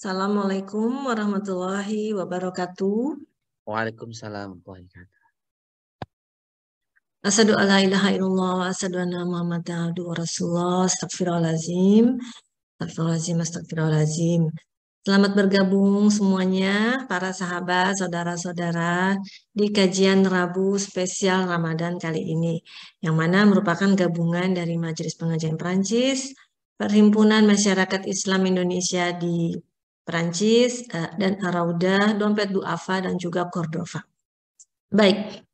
Assalamualaikum warahmatullahi wabarakatuh. Waalaikumsalam warahmatullahi wabarakatuh. Asyhadu alla ilaha illallah wa asyhadu anna Muhammadan abduhu wa rasulullah. Astagfirullahaladzim. Astagfirullahaladzim, astagfirullahaladzim. Selamat bergabung semuanya, para sahabat, saudara-saudara, di kajian Rabu spesial Ramadan kali ini, yang mana merupakan gabungan dari Majelis Pengajian Perancis, Perhimpunan Masyarakat Islam Indonesia di Perancis, dan Arauda, Dompet Duafa, dan juga Cordova. Baik,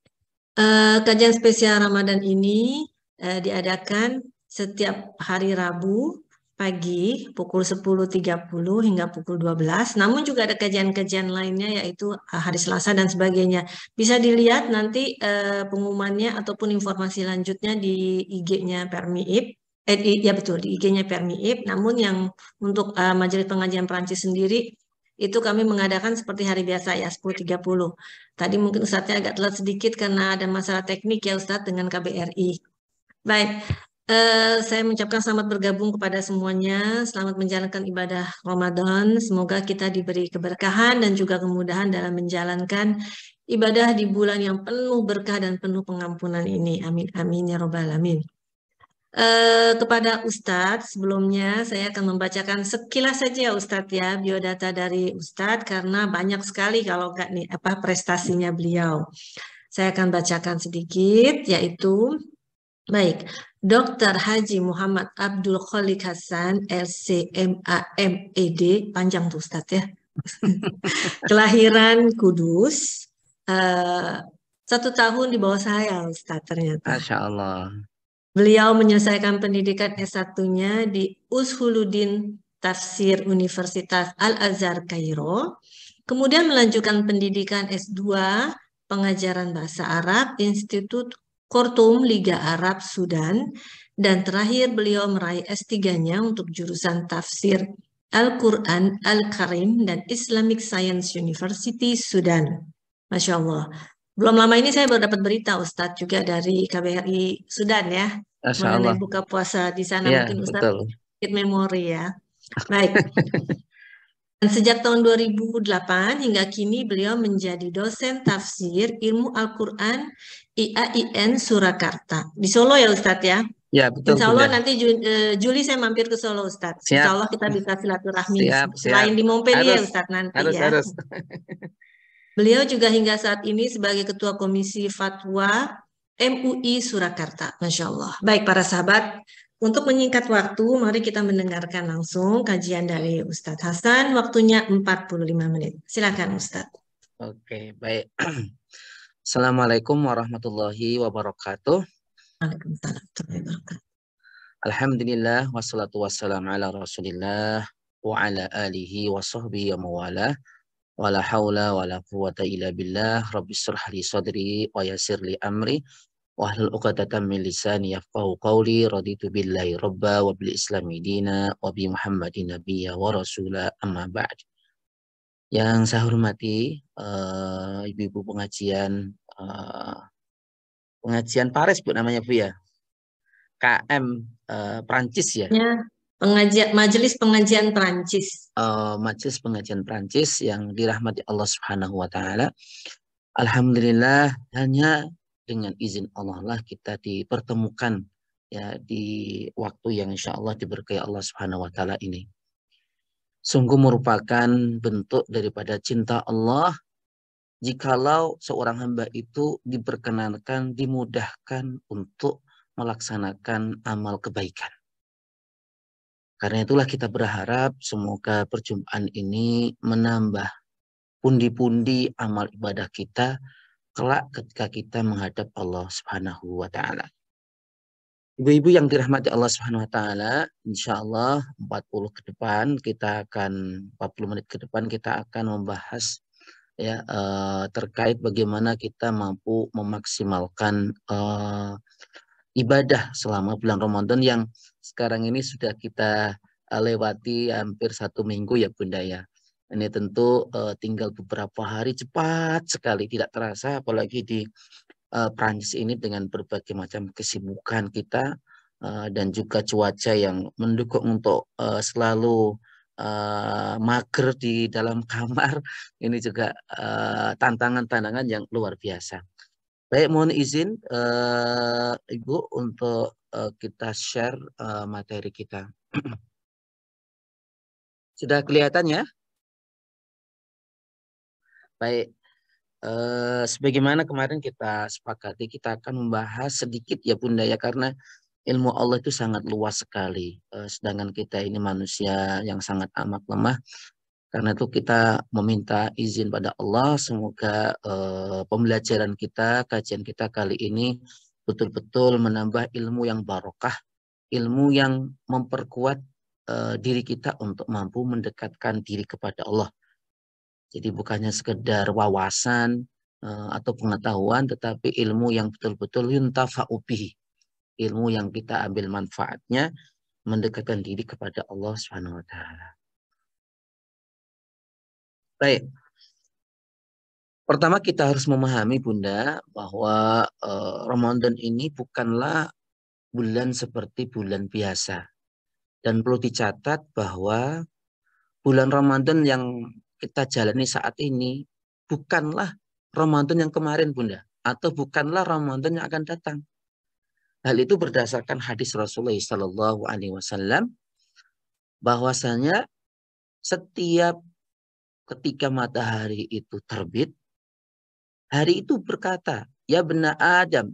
kajian spesial Ramadan ini diadakan setiap hari Rabu pagi pukul 10.30 hingga pukul 12. Namun juga ada kajian-kajian lainnya yaitu hari Selasa dan sebagainya. Bisa dilihat nanti pengumumannya ataupun informasi lanjutnya di IG-nya Permiip. Ya betul, di IG-nya Permiip. Namun yang untuk Majelis Pengajian Perancis sendiri itu kami mengadakan seperti hari biasa ya 10.30. Tadi mungkin Ustadznya agak telat sedikit karena ada masalah teknik ya Ustadz dengan KBRI. Baik, saya mengucapkan selamat bergabung kepada semuanya, selamat menjalankan ibadah Ramadan. Semoga kita diberi keberkahan dan juga kemudahan dalam menjalankan ibadah di bulan yang penuh berkah dan penuh pengampunan ini. Amin, amin ya robbal alamin. Kepada Ustadz, sebelumnya saya akan membacakan sekilas saja ya Ustadz ya, biodata dari Ustadz karena banyak sekali kalau nggak nih prestasinya beliau. Saya akan bacakan sedikit, yaitu baik, Dr. Haji Muhammad Abdul Khaliq Hasan, LCMAMED, panjang tuh Ustadz ya. Kelahiran Kudus, 1 tahun di bawah saya Ustadz ternyata. Masya Allah. Beliau menyelesaikan pendidikan S1-nya di Ushuluddin Tafsir Universitas Al-Azhar Kairo, kemudian melanjutkan pendidikan S2 pengajaran bahasa Arab Institut Khartoum Liga Arab Sudan, dan terakhir beliau meraih S3-nya untuk jurusan Tafsir Al-Quran Al-Karim dan Islamic Science University Sudan. Masya Allah. Belum lama ini saya baru dapat berita Ustadz juga dari KBRI Sudan ya, Masya mengenai Allah. buka puasa di sana. Iya, Mungkin Ustadz betul. sedikit memori ya. Baik. Dan sejak tahun 2008 hingga kini beliau menjadi dosen tafsir ilmu Al-Quran IAIN Surakarta. Di Solo ya Ustadz ya? Ya, betul Insya Allah Bunda. nanti Juli saya mampir ke Solo Ustadz. Insya Siap, Allah kita bisa silaturahmi siap, siap. selain di Montpellier Harus, Ustadz nanti harus, ya. harus. Beliau juga hingga saat ini sebagai Ketua Komisi Fatwa MUI Surakarta. Masya Allah. Baik para sahabat, untuk menyingkat waktu, mari kita mendengarkan langsung kajian dari Ustadz Hasan. Waktunya 45 menit. Silakan Ustadz. Oke, baik. Assalamualaikum warahmatullahi wabarakatuh. Waalaikumsalam warahmatullahi wabarakatuh. Alhamdulillah, wassalatu wassalamu ala rasulillah wa ala alihi wa sahbihi wa mawalah. Wala hawla wala quwata illa billah. Rabbi shrah li sadri wa yassir li amri wahlul 'uqdatam min lisani yafqahu qawli. Raditu billahi rabba wa bil islami dina wa bi Muhammadin nabiyya wa rasula, amma ba'd. Yang saya hormati ibu-ibu pengajian pengajian Paris Bu namanya Bu ya. KM Prancis ya. Majelis Pengajian Prancis. Majelis Pengajian Prancis yang dirahmati Allah Subhanahu wa taala. Alhamdulillah, hanya dengan izin Allah lah kita dipertemukan ya di waktu yang insya Allah diberkahi Allah Subhanahu wa taala ini. Sungguh merupakan bentuk daripada cinta Allah jikalau seorang hamba itu diperkenankan, dimudahkan untuk melaksanakan amal kebaikan. Karena itulah kita berharap semoga perjumpaan ini menambah pundi-pundi amal ibadah kita kelak ketika kita menghadap Allah Subhanahu wa taala. Ibu-ibu yang dirahmati Allah Subhanahu wa taala, insyaallah 40 menit ke depan kita akan membahas ya terkait bagaimana kita mampu memaksimalkan ibadah selama bulan Ramadan yang sekarang ini sudah kita lewati hampir 1 minggu ya Bunda ya. Ini tentu tinggal beberapa hari, cepat sekali tidak terasa, apalagi di Prancis ini dengan berbagai macam kesibukan kita dan juga cuaca yang mendukung untuk selalu mager di dalam kamar, ini juga tantangan-tantangan yang luar biasa. Baik, mohon izin Ibu untuk kita share materi kita. Sudah kelihatan ya? Baik, sebagaimana kemarin kita sepakati, kita akan membahas sedikit ya Bunda ya, karena ilmu Allah itu sangat luas sekali. Sedangkan kita ini manusia yang sangat amat lemah. Karena itu kita meminta izin pada Allah, semoga pembelajaran kita, kajian kita kali ini betul-betul menambah ilmu yang barokah, ilmu yang memperkuat diri kita untuk mampu mendekatkan diri kepada Allah. Jadi bukannya sekedar wawasan atau pengetahuan, tetapi ilmu yang betul-betul yuntafa'u bihi, ilmu yang kita ambil manfaatnya, mendekatkan diri kepada Allah Subhanahu wa taala. Baik. Pertama kita harus memahami Bunda bahwa Ramadan ini bukanlah bulan seperti bulan biasa. Dan perlu dicatat bahwa bulan Ramadan yang kita jalani saat ini bukanlah Ramadan yang kemarin Bunda. Atau bukanlah Ramadan yang akan datang. Hal itu berdasarkan hadis Rasulullah SAW bahwasanya setiap ketika matahari itu terbit, hari itu berkata, ya bena Adam,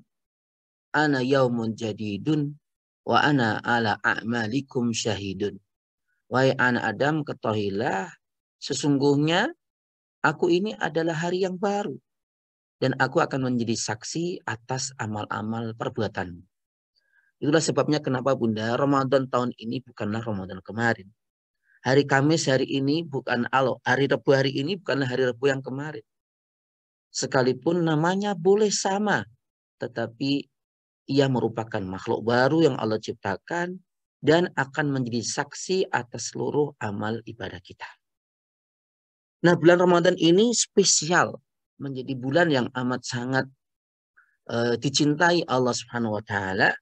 ana yaumun jadidun, wa ana ala a'malikum syahidun. Wahai anak Adam, ketahuilah, sesungguhnya aku ini adalah hari yang baru. Dan aku akan menjadi saksi atas amal-amal perbuatanmu. Itulah sebabnya kenapa Bunda, Ramadan tahun ini bukanlah Ramadan kemarin. Hari Kamis hari ini bukan hari Rabu hari ini bukanlah hari Rabu yang kemarin. Sekalipun namanya boleh sama, tetapi ia merupakan makhluk baru yang Allah ciptakan dan akan menjadi saksi atas seluruh amal ibadah kita. Nah, bulan Ramadan ini spesial, menjadi bulan yang amat sangat dicintai Allah Subhanahu wa taala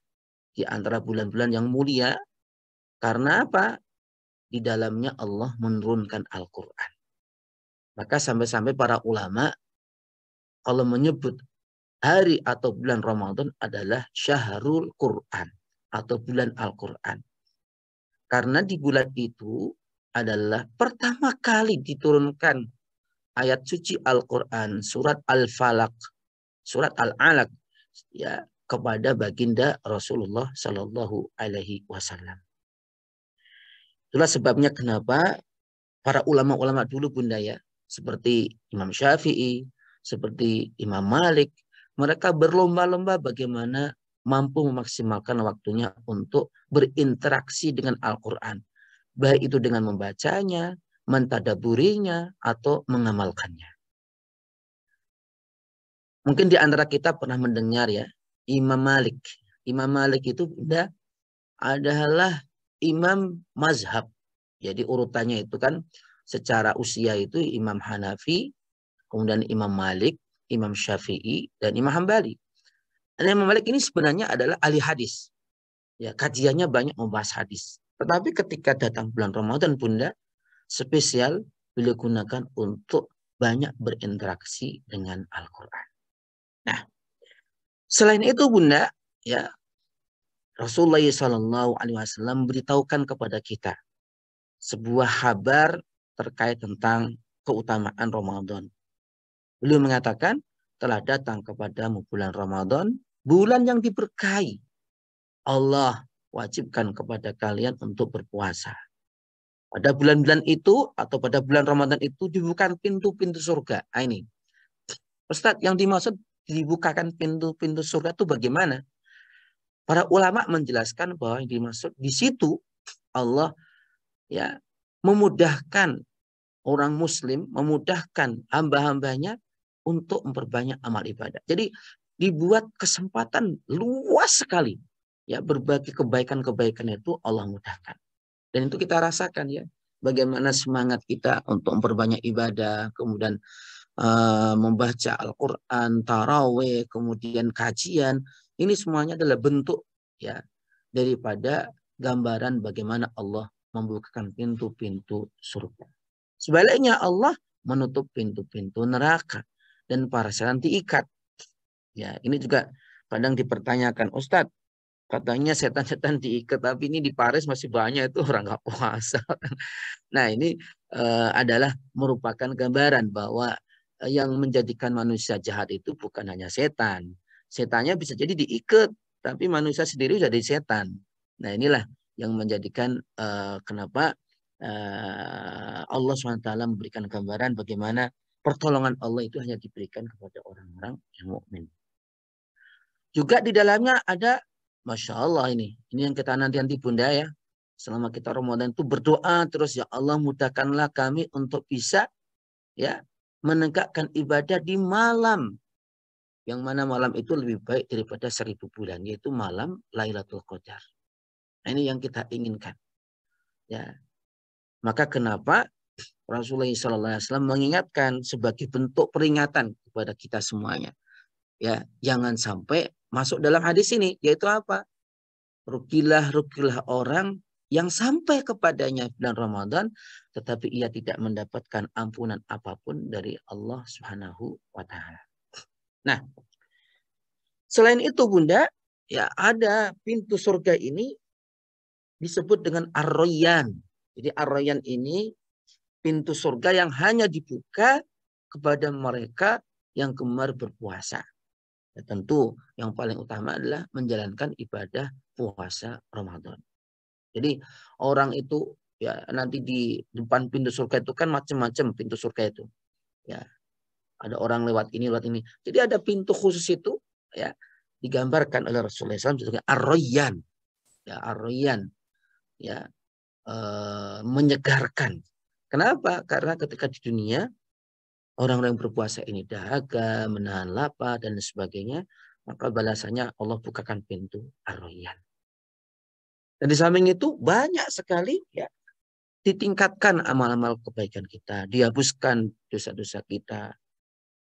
di antara bulan-bulan yang mulia. Karena apa? Di dalamnya Allah menurunkan Al-Qur'an. Maka sampai-sampai para ulama kalau menyebut hari atau bulan Ramadan adalah Syahrul Quran atau bulan Al-Quran. Karena di bulan itu adalah pertama kali diturunkan ayat suci Al-Quran, surat Al-Falaq, surat Al-Alaq, ya, kepada baginda Rasulullah Shallallahu Alaihi Wasallam. Itulah sebabnya kenapa para ulama-ulama dulu Bunda ya, seperti Imam Syafi'i, seperti Imam Malik, mereka berlomba-lomba bagaimana mampu memaksimalkan waktunya untuk berinteraksi dengan Al-Quran. Baik itu dengan membacanya, mentadaburinya, atau mengamalkannya. Mungkin di antara kita pernah mendengar ya, Imam Malik. Imam Malik itu adalah imam mazhab. Jadi urutannya itu kan secara usia itu Imam Hanafi, kemudian Imam Malik, Imam Syafi'i, dan Imam Hambali. Dan Imam Malik ini sebenarnya adalah ahli hadis. Ya, kajiannya banyak membahas hadis. Tetapi ketika datang bulan Ramadan Bunda, spesial beliau gunakan untuk banyak berinteraksi dengan Al-Quran. Nah, selain itu Bunda, ya, Rasulullah SAW memberitahukan kepada kita sebuah kabar terkait tentang keutamaan Ramadan. Beliau mengatakan, telah datang kepadamu bulan Ramadan, bulan yang diberkahi. Allah wajibkan kepada kalian untuk berpuasa. Pada bulan-bulan itu atau pada bulan Ramadan itu dibukakan pintu-pintu surga. Nah, ini, Ustadz, yang dimaksud dibukakan pintu-pintu surga itu bagaimana? Para ulama menjelaskan bahwa yang dimaksud di situ Allah ya memudahkan orang Muslim, memudahkan hamba-hambanya untuk memperbanyak amal ibadah. Jadi dibuat kesempatan luas sekali. Ya, berbagai kebaikan-kebaikan itu Allah mudahkan. Dan itu kita rasakan ya. Bagaimana semangat kita untuk memperbanyak ibadah, kemudian membaca Al-Quran, tarawih, kemudian kajian. Ini semuanya adalah bentuk ya daripada gambaran bagaimana Allah membukakan pintu-pintu surga. Sebaliknya Allah menutup pintu-pintu neraka dan para setan diikat. Ya, ini juga kadang dipertanyakan, Ustadz, katanya setan-setan diikat, tapi ini di Paris masih banyak itu orang nggak puasa. Nah, ini adalah merupakan gambaran bahwa yang menjadikan manusia jahat itu bukan hanya setan. Setannya bisa jadi diikat, tapi manusia sendiri jadi setan. Nah, inilah yang menjadikan kenapa Allah SWT memberikan gambaran bagaimana pertolongan Allah itu hanya diberikan kepada orang-orang yang mukmin. Juga di dalamnya ada, Masya Allah ini yang kita nanti Bunda ya, selama kita Ramadan itu berdoa terus, ya Allah mudahkanlah kami untuk bisa ya menegakkan ibadah di malam, yang mana malam itu lebih baik daripada 1000 bulan, yaitu malam Lailatul Qadar. Nah, ini yang kita inginkan. Ya, maka kenapa Rasulullah SAW mengingatkan sebagai bentuk peringatan kepada kita semuanya. Ya, jangan sampai masuk dalam hadis ini, yaitu apa? Rugilah orang yang sampai kepadanya bulan Ramadan, tetapi ia tidak mendapatkan ampunan apapun dari Allah Subhanahu wa Ta'ala. Nah, selain itu Bunda, ya ada pintu surga ini disebut dengan Ar-Rayyan. Jadi Ar-Rayyan ini pintu surga yang hanya dibuka kepada mereka yang gemar berpuasa. Ya, tentu yang paling utama adalah menjalankan ibadah puasa Ramadan. Jadi orang itu ya nanti di depan pintu surga itu kan macam-macam pintu surga itu. Ya, ada orang lewat ini lewat ini. Jadi ada pintu khusus itu ya digambarkan oleh Rasulullah SAW sebagai Ar-Rayyan. Ya, Ar-Rayyan ya menyegarkan. Kenapa? Karena ketika di dunia orang-orang yang berpuasa ini dahaga, menahan lapar dan sebagainya, maka balasannya Allah bukakan pintu Ar-Rayyan. Dan di samping itu banyak sekali ya ditingkatkan amal-amal kebaikan kita, dihapuskan dosa-dosa kita.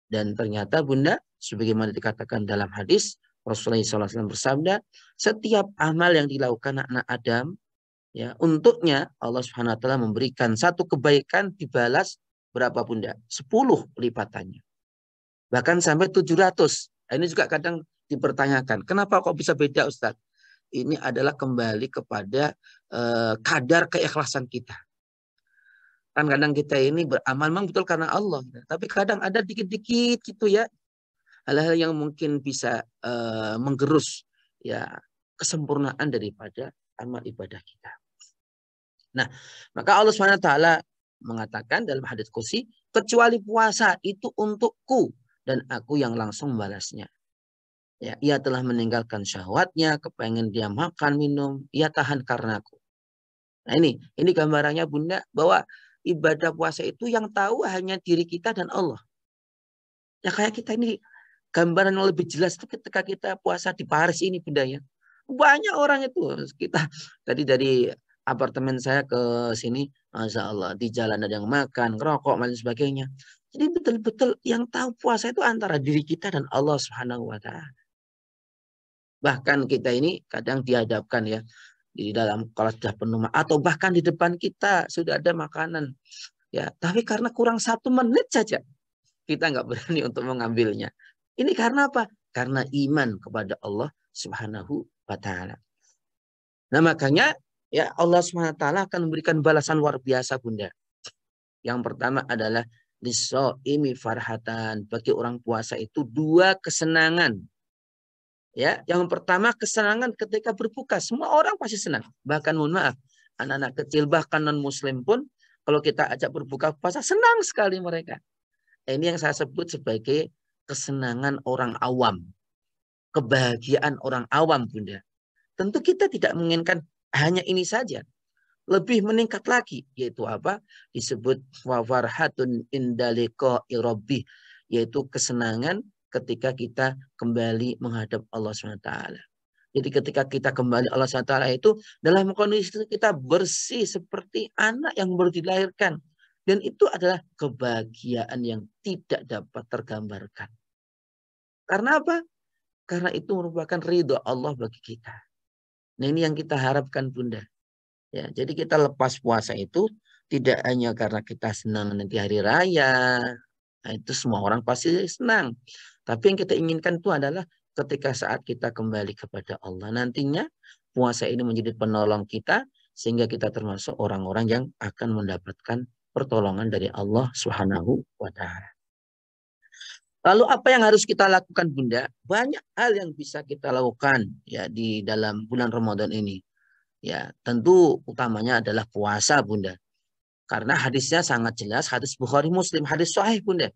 Dan ternyata Bunda, sebagaimana dikatakan dalam hadis, Rasulullah SAW bersabda, setiap amal yang dilakukan anak Adam, ya untuknya Allah Subhanahu Wa Taala memberikan satu kebaikan dibalas berapa Bunda? 10 lipatannya. Bahkan sampai 700. Ini juga kadang dipertanyakan, kenapa kok bisa beda Ustadz? Ini adalah kembali kepada kadar keikhlasan kita. Kan kadang kita ini beramal memang betul karena Allah. Tapi kadang ada dikit-dikit gitu ya. Hal-hal yang mungkin bisa menggerus ya kesempurnaan daripada amal ibadah kita. Nah, maka Allah SWT mengatakan dalam hadits qudsi, kecuali puasa itu untukku dan aku yang langsung membalasnya. Ya, ia telah meninggalkan syahwatnya, kepengen dia makan, minum, ia tahan karena aku. Nah ini gambarannya Bunda, bahwa ibadah puasa itu yang tahu hanya diri kita dan Allah. Ya kayak kita ini, gambaran yang lebih jelas itu ketika kita puasa di Paris ini Bunda ya. Banyak orang itu, kita tadi dari apartemen saya ke sini, Masya Allah, di jalan ada yang makan, ngerokok, dan sebagainya. Jadi betul-betul yang tahu puasa itu antara diri kita dan Allah Subhanahu wa Ta'ala. Bahkan kita ini kadang dihadapkan ya di dalam kalau sudah penuh atau bahkan di depan kita sudah ada makanan ya, tapi karena kurang 1 menit saja kita nggak berani untuk mengambilnya. Ini karena apa? Karena iman kepada Allah Subhanahu wa Ta'ala. Nah makanya ya Allah Subhanahu wa Ta'ala akan memberikan balasan luar biasa Bunda. Yang pertama adalah lisoimi farhatan, bagi orang puasa itu 2 kesenangan. Ya, yang pertama kesenangan ketika berbuka. Semua orang pasti senang. Bahkan mohon maaf, anak-anak kecil bahkan non-muslim pun kalau kita ajak berbuka puasa senang sekali mereka. Ini yang saya sebut sebagai kesenangan orang awam. Kebahagiaan orang awam Bunda. Tentu kita tidak menginginkan hanya ini saja. Lebih meningkat lagi. Yaitu apa? Disebut wafarhatun indaliko irobbih. Yaitu kesenangan ketika kita kembali menghadap Allah SWT. Jadi ketika kita kembali Allah SWT itu dalam kondisi kita bersih seperti anak yang baru dilahirkan. Dan itu adalah kebahagiaan yang tidak dapat tergambarkan. Karena apa? Karena itu merupakan ridho Allah bagi kita. Nah ini yang kita harapkan Bunda. Ya, jadi kita lepas puasa itu tidak hanya karena kita senang nanti hari raya. Nah, itu semua orang pasti senang. Tapi yang kita inginkan itu adalah ketika saat kita kembali kepada Allah nantinya puasa ini menjadi penolong kita sehingga kita termasuk orang-orang yang akan mendapatkan pertolongan dari Allah Subhanahu wa taala. Lalu apa yang harus kita lakukan Bunda? Banyak hal yang bisa kita lakukan ya di dalam bulan Ramadan ini. Ya, tentu utamanya adalah puasa Bunda. Karena hadisnya sangat jelas, hadis Bukhari Muslim, hadis sahih Bunda.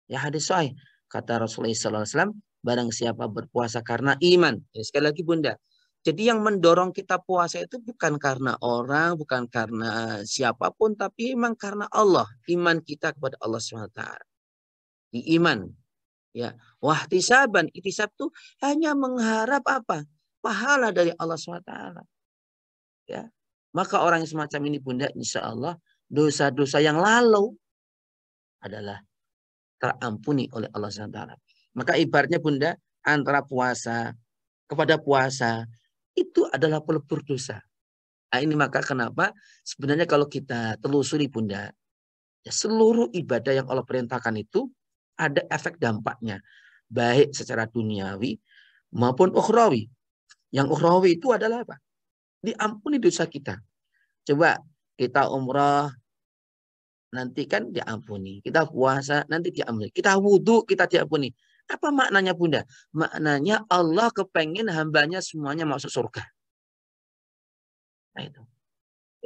Ya, hadis sahih. Kata Rasulullah SAW, barang siapa berpuasa karena iman. Ya, sekali lagi Bunda. Jadi yang mendorong kita puasa itu bukan karena orang, bukan karena siapapun, tapi memang karena Allah. Iman kita kepada Allah SWT. Di iman. Ya, wahtisaban, itisab itu hanya mengharap apa? Pahala dari Allah SWT. Ya, maka orang yang semacam ini Bunda, insya Allah dosa-dosa yang lalu adalah terampuni oleh Allah SWT. Maka ibaratnya Bunda, antara puasa kepada puasa itu adalah pelebur dosa. Nah, ini maka kenapa sebenarnya kalau kita telusuri Bunda, ya, seluruh ibadah yang Allah perintahkan itu ada efek dampaknya. Baik secara duniawi maupun ukhrawi. Yang ukhrawi itu adalah apa? Diampuni dosa kita. Coba kita umrah, nanti kan diampuni. Kita puasa, nanti diampuni. Kita wudhu, kita diampuni. Apa maknanya Bunda? Maknanya Allah kepengen hambanya semuanya masuk surga. Nah itu.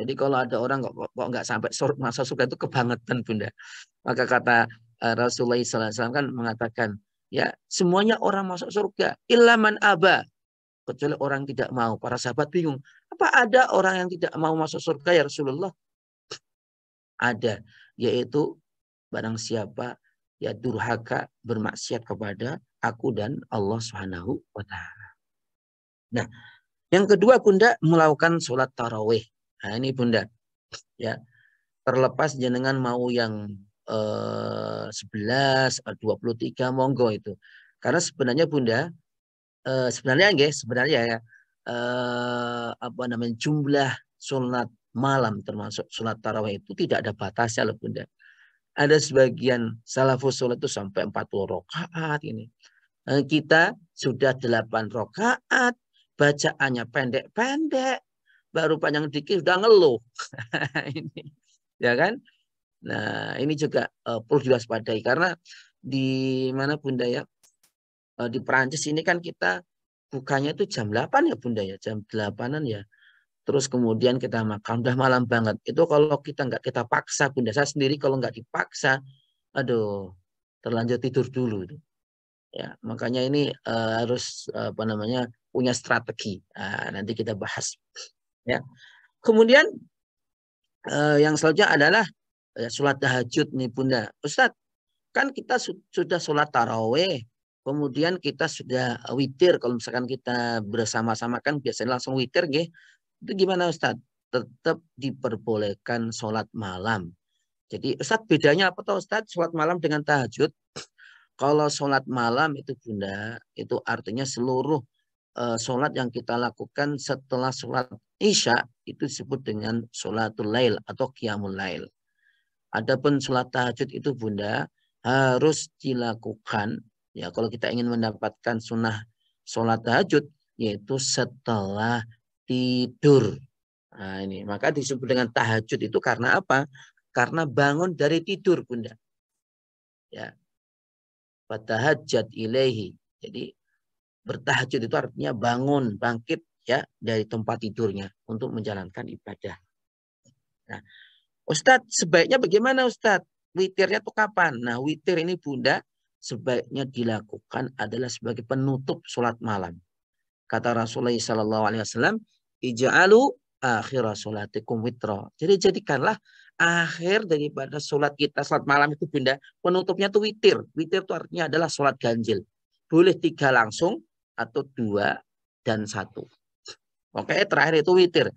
Jadi kalau ada orang kok nggak sampai masuk surga itu kebangetan Bunda. Maka kata Rasulullah SAW kan mengatakan, ya semuanya orang masuk surga. Ilaman aba. Kecuali orang tidak mau. Para sahabat bingung. Apa ada orang yang tidak mau masuk surga ya Rasulullah? Ada. Yaitu barang siapa ya durhaka bermaksiat kepada aku dan Allah Subhanahu wa taala. Nah, yang kedua Bunda melakukan sholat tarawih. Nah, ini Bunda ya, terlepas jenengan mau yang 11, 23 monggo itu. Karena sebenarnya Bunda sebenarnya ya apa namanya jumlah sholat malam termasuk sholat tarawih itu tidak ada batasnya loh Bunda. Ada sebagian salafus sholat itu sampai 40 rakaat ini. Kita sudah 8 rakaat, bacaannya pendek-pendek, baru panjang dikit sudah ngeluh. Ini, ya kan? Nah, ini juga perlu diwaspadai karena di mana Bunda ya? Di Perancis ini kan kita bukanya itu jam 8 ya Bunda ya, jam 8-an ya. Terus kemudian kita makan, udah malam banget. Itu kalau kita nggak kita paksa Bunda, saya sendiri kalau nggak dipaksa, aduh, terlanjur tidur dulu itu. Ya, makanya ini harus apa namanya punya strategi. Nah, nanti kita bahas. Ya. Kemudian yang selanjutnya adalah sholat tahajud nih Bunda. Ustadz, kan kita sudah sholat taraweh, kemudian kita sudah witir. Kalau misalkan kita bersama-sama kan biasanya langsung witir, nggih. Itu gimana Ustadz? Tetap diperbolehkan sholat malam. Jadi Ustadz bedanya apa tuh Ustadz sholat malam dengan tahajud? Kalau sholat malam itu Bunda, itu artinya seluruh sholat yang kita lakukan setelah sholat Isya itu disebut dengan sholatul lail atau qiyamul lail. Adapun sholat tahajud itu Bunda harus dilakukan ya kalau kita ingin mendapatkan sunnah sholat tahajud yaitu setelah tidur. Nah ini maka disebut dengan tahajud itu karena apa? Karena bangun dari tidur Bunda. Ya, fatahajjat ilaihi. Jadi bertahajud itu artinya bangun, bangkit ya dari tempat tidurnya untuk menjalankan ibadah. Nah, Ustadz, sebaiknya bagaimana Ustadz? Witirnya tuh kapan? Nah, witir ini Bunda sebaiknya dilakukan adalah sebagai penutup sholat malam. Kata Rasulullah SAW, ija'alu akhira sholatikum witra. Jadi jadikanlah akhir daripada sholat kita, sholat malam itu Bunda, penutupnya tuh witir. Witir itu artinya adalah sholat ganjil. Boleh 3 langsung atau 2 dan 1. Oke, terakhir itu witir.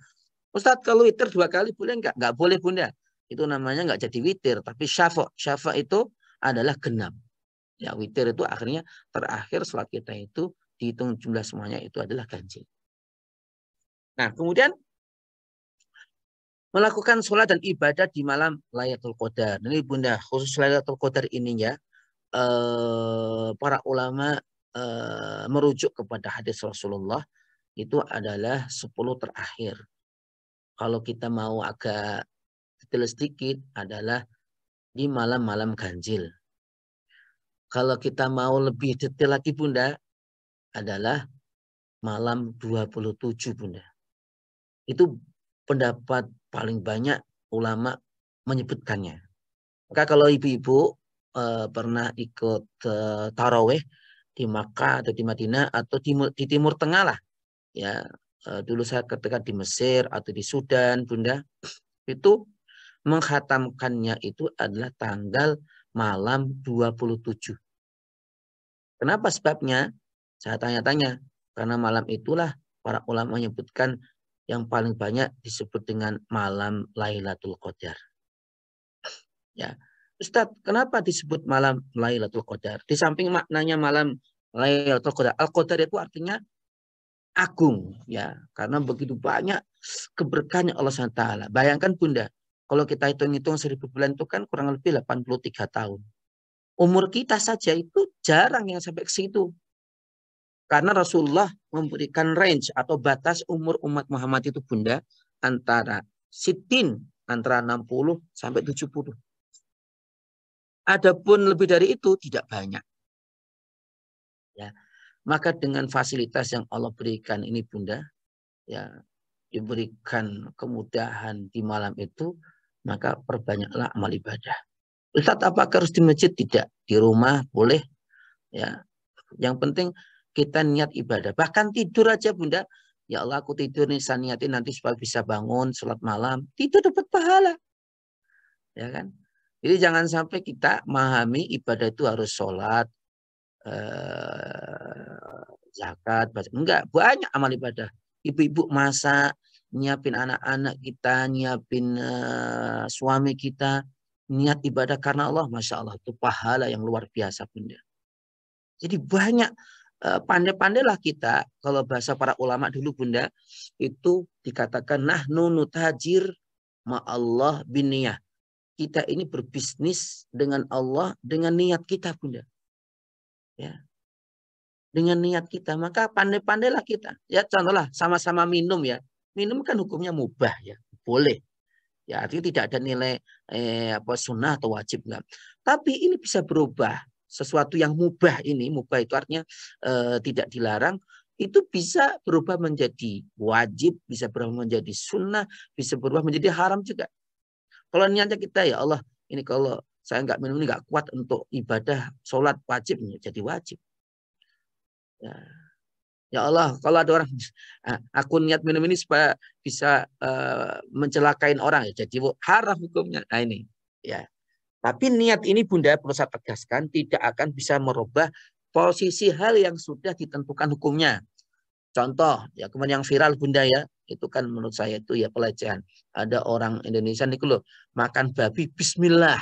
Ustadz, kalau witir 2 kali boleh enggak? Enggak boleh Bunda. Itu namanya enggak jadi witir, tapi syafa'. Syafa' itu adalah genap. Ya, witir itu akhirnya terakhir sholat kita itu dihitung jumlah semuanya itu adalah ganjil. Nah, kemudian melakukan sholat dan ibadah di malam Lailatul Qadar. Ini Bunda, khusus Lailatul Qadar ini ya, para ulama merujuk kepada hadis Rasulullah itu adalah 10 terakhir. Kalau kita mau agak detail sedikit adalah di malam-malam ganjil. Kalau kita mau lebih detail lagi Bunda, adalah malam 27 Bunda. Itu pendapat paling banyak ulama menyebutkannya. Maka kalau ibu-ibu pernah ikut taraweh di Makkah atau di Madinah atau di Timur Tengah lah, ya dulu saya ketika di Mesir atau di Sudan, Bunda, itu menghatamkannya itu adalah tanggal malam 27. Kenapa sebabnya? Saya tanya-tanya. Karena malam itulah para ulama menyebutkan yang paling banyak disebut dengan malam Lailatul Qadar. Ya, Ustadz, kenapa disebut malam Lailatul Qadar? Di samping maknanya malam Lailatul Qadar, Al-Qadar itu artinya agung, ya, karena begitu banyak keberkahannya Allah SWT. Bayangkan Bunda, kalau kita hitung-hitung 1000 bulan itu kan kurang lebih 83 tahun. Umur kita saja itu jarang yang sampai ke situ. Karena Rasulullah memberikan range atau batas umur umat Muhammad itu Bunda antara sitin, antara 60 sampai 70. Adapun lebih dari itu tidak banyak. Ya. Maka dengan fasilitas yang Allah berikan ini Bunda, ya, diberikan kemudahan di malam itu, maka perbanyaklah amal ibadah. Ustadz, apakah harus di masjid? Tidak. Di rumah boleh. Ya. Yang penting kita niat ibadah. Bahkan tidur aja Bunda. Ya Allah, aku tidur nih, saya niatin nanti supaya bisa bangun sholat malam. Tidur dapat pahala. Ya kan? Jadi jangan sampai kita memahami ibadah itu harus sholat, zakat, enggak, banyak amal ibadah. Ibu-ibu masak, nyiapin anak-anak kita, nyiapin suami kita, niat ibadah karena Allah, Masya Allah, itu pahala yang luar biasa Bunda. Jadi banyak, pandai-pandailah kita, kalau bahasa para ulama dulu Bunda, itu dikatakan nahnu nutajir ma'allah biniyah. Kita ini berbisnis dengan Allah dengan niat kita Bunda. Ya. Dengan niat kita, maka pandai-pandailah kita. Ya contohlah sama-sama minum ya. Minum kan hukumnya mubah ya, boleh. Ya artinya tidak ada nilai sunnah atau wajib enggak. Tapi ini bisa berubah. Sesuatu yang mubah ini, mubah itu artinya tidak dilarang, itu bisa berubah menjadi wajib, bisa berubah menjadi sunnah, bisa berubah menjadi haram juga. Kalau niatnya kita ya Allah, ini kalau saya nggak minum ini nggak kuat untuk ibadah sholat wajib, jadi wajib. Ya. Ya Allah, kalau ada orang, aku niat minum ini supaya bisa mencelakain orang, ya jadi haram hukumnya. Nah ini, ya. Tapi niat ini Bunda perlu saya tegaskan tidak akan bisa merubah posisi hal yang sudah ditentukan hukumnya. Contoh, ya kemarin yang viral Bunda ya, itu kan menurut saya itu ya pelecehan. Ada orang Indonesia nih loh, makan babi Bismillah.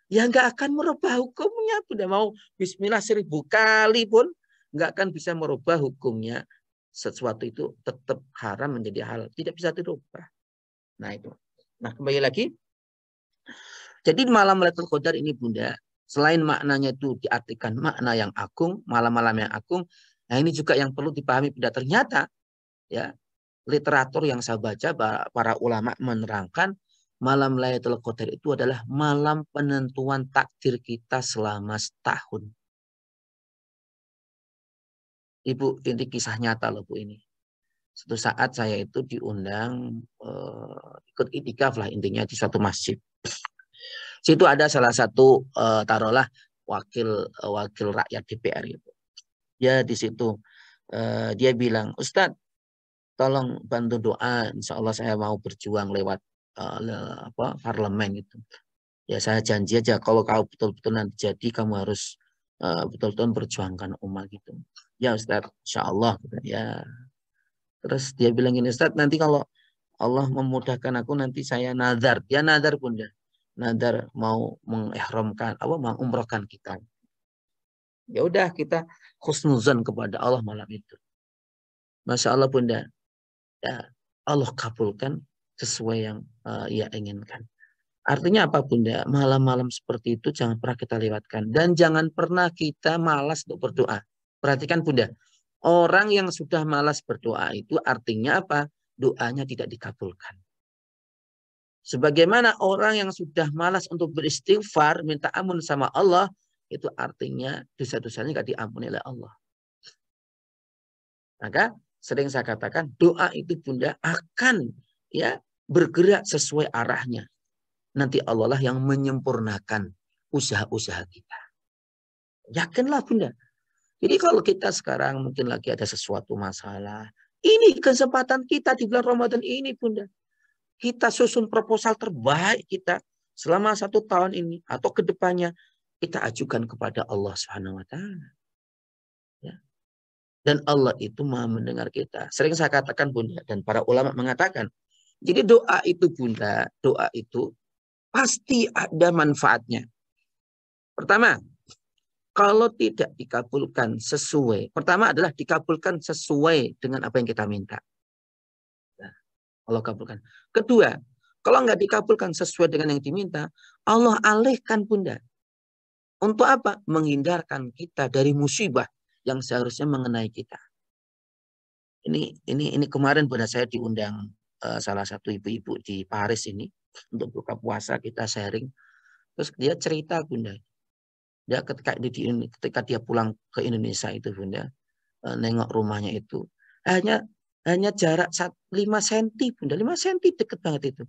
Ya nggak akan merubah hukumnya. Bunda mau Bismillah 1000 kali pun nggak akan bisa merubah hukumnya. Sesuatu itu tetap haram menjadi halal. Tidak bisa dirubah. Nah itu. Nah kembali lagi. Jadi malam Lailatul Qadar ini Bunda, selain maknanya itu diartikan makna yang agung, malam-malam yang agung, nah ini juga yang perlu dipahami Bunda. Ternyata ya literatur yang saya baca para ulama menerangkan malam Lailatul Qadar itu adalah malam penentuan takdir kita selama setahun. Ibu, ini kisah nyata loh Bu ini. Suatu saat saya itu diundang ikut itikaf lah intinya di suatu masjid. Situ ada salah satu taruhlah wakil rakyat DPR itu. Ya di situ dia bilang, Ustadz, tolong bantu doa. Insya Allah saya mau berjuang lewat parlemen itu. Ya saya janji aja kalau kau betul-betul nanti jadi kamu harus betul-betul berjuangkan umat gitu. Ya Ustadz, Insya Allah. Ya. Terus dia bilang gini, Ustadz, nanti kalau Allah memudahkan aku nanti saya nazar. Dia nazar Bunda. Nazar mau mengihramkan, mengumrohkan kita. Ya udah kita husnuzan kepada Allah malam itu. Masya Allah Bunda. Ya, Allah kabulkan. sesuai yang ia inginkan. Artinya apa Bunda? Malam-malam seperti itu jangan pernah kita lewatkan. Dan jangan pernah kita malas untuk berdoa. Perhatikan Bunda, orang yang sudah malas berdoa itu artinya apa? Doanya tidak dikabulkan. Sebagaimana orang yang sudah malas untuk beristighfar, minta ampun sama Allah, itu artinya dosa-dosanya tidak diampuni oleh Allah. Maka sering saya katakan doa itu Bunda akan ya bergerak sesuai arahnya. Nanti Allah lah yang menyempurnakan usaha-usaha kita. Yakinlah Bunda. Jadi kalau kita sekarang mungkin lagi ada sesuatu masalah, ini kesempatan kita di bulan Ramadan ini Bunda. Kita susun proposal terbaik kita selama 1 tahun ini atau kedepannya kita ajukan kepada Allah Subhanahu Wa Taala. Ya. Dan Allah itu Maha mendengar kita. Sering saya katakan Bunda dan para ulama mengatakan, jadi doa itu Bunda, doa itu pasti ada manfaatnya. Pertama, kalau tidak dikabulkan sesuai, pertama adalah dikabulkan sesuai dengan apa yang kita minta. Nah, Allah kabulkan. Kedua, kalau nggak dikabulkan sesuai dengan yang diminta, Allah alihkan Bunda. Untuk apa? Menghindarkan kita dari musibah yang seharusnya mengenai kita. Ini kemarin Bunda saya diundang salah satu ibu-ibu di Paris ini untuk buka puasa kita sharing. Terus dia cerita Bunda. Dia ketika dia pulang ke Indonesia itu Bunda, nengok rumahnya itu hanya jarak 5 cm Bunda, 5 cm deket banget itu.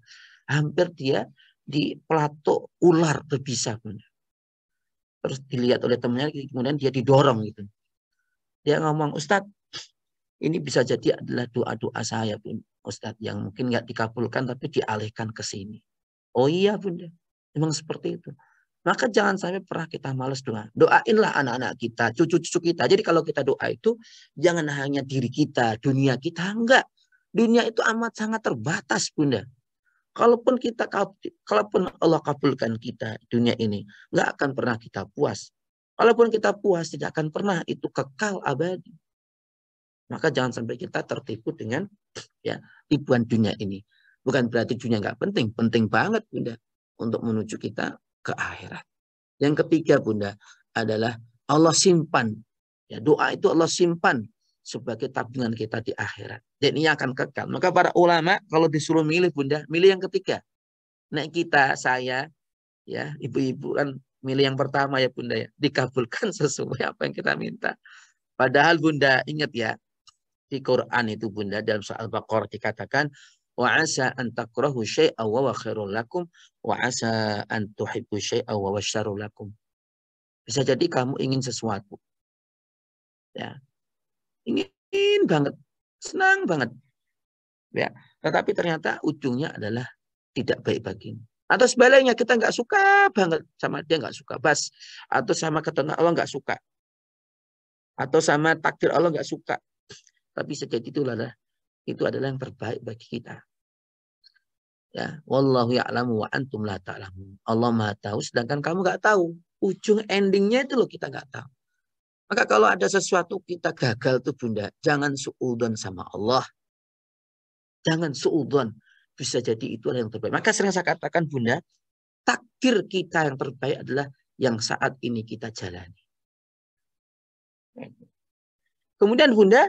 Hampir dia di pelatuk ular berbisa Bunda. Terus dilihat oleh temannya, kemudian dia didorong gitu. Dia ngomong, Ustadz, ini bisa jadi adalah doa-doa saya Bunda, Ustadz, yang mungkin nggak dikabulkan tapi dialihkan ke sini. Oh iya Bunda, memang seperti itu. Maka jangan sampai pernah kita malas doa. Doainlah anak-anak kita, cucu-cucu kita. Jadi kalau kita doa itu jangan hanya diri kita, dunia kita. Enggak. Dunia itu amat sangat terbatas Bunda. Kalaupun Allah kabulkan kita dunia ini, enggak akan pernah kita puas. Kalaupun kita puas, tidak akan pernah itu kekal abadi. Maka jangan sampai kita tertipu dengan ya tipuan dunia ini. Bukan berarti dunia enggak penting. Penting banget Bunda. Untuk menuju kita ke akhirat. Yang ketiga Bunda adalah Allah simpan. Ya, doa itu Allah simpan sebagai tabungan kita di akhirat. Dan ini akan kekal. Maka para ulama kalau disuruh milih Bunda, milih yang ketiga. Nah kita, saya, ya ibu-ibu kan milih yang pertama ya Bunda ya. Dikabulkan sesuai apa yang kita minta. Padahal Bunda ingat ya, di Quran itu Bunda dalam surah Al-Baqarah dikatakan wa asa an takrahu syai'a wa khairul lakum wa asa an tuhibbu syai'a wa syarrul lakum. Bisa jadi kamu ingin sesuatu. Ya. Ingin banget, senang banget. Ya, tetapi ternyata ujungnya adalah tidak baik bagimu. Atau sebaliknya kita nggak suka banget sama dia, nggak suka bas, atau sama ketentuan Allah nggak suka, atau sama takdir Allah nggak suka. Tapi sejati itu adalah yang terbaik bagi kita. Ya, wallahu ya'lamu wa antum la ta'lamun. Allah Maha tahu sedangkan kamu nggak tahu. Ujung endingnya itu loh kita nggak tahu. Maka kalau ada sesuatu kita gagal tuh Bunda, jangan suudzon sama Allah. Jangan suudzon. Bisa jadi itu yang terbaik. Maka sering saya katakan Bunda, takdir kita yang terbaik adalah yang saat ini kita jalani. Kemudian Bunda,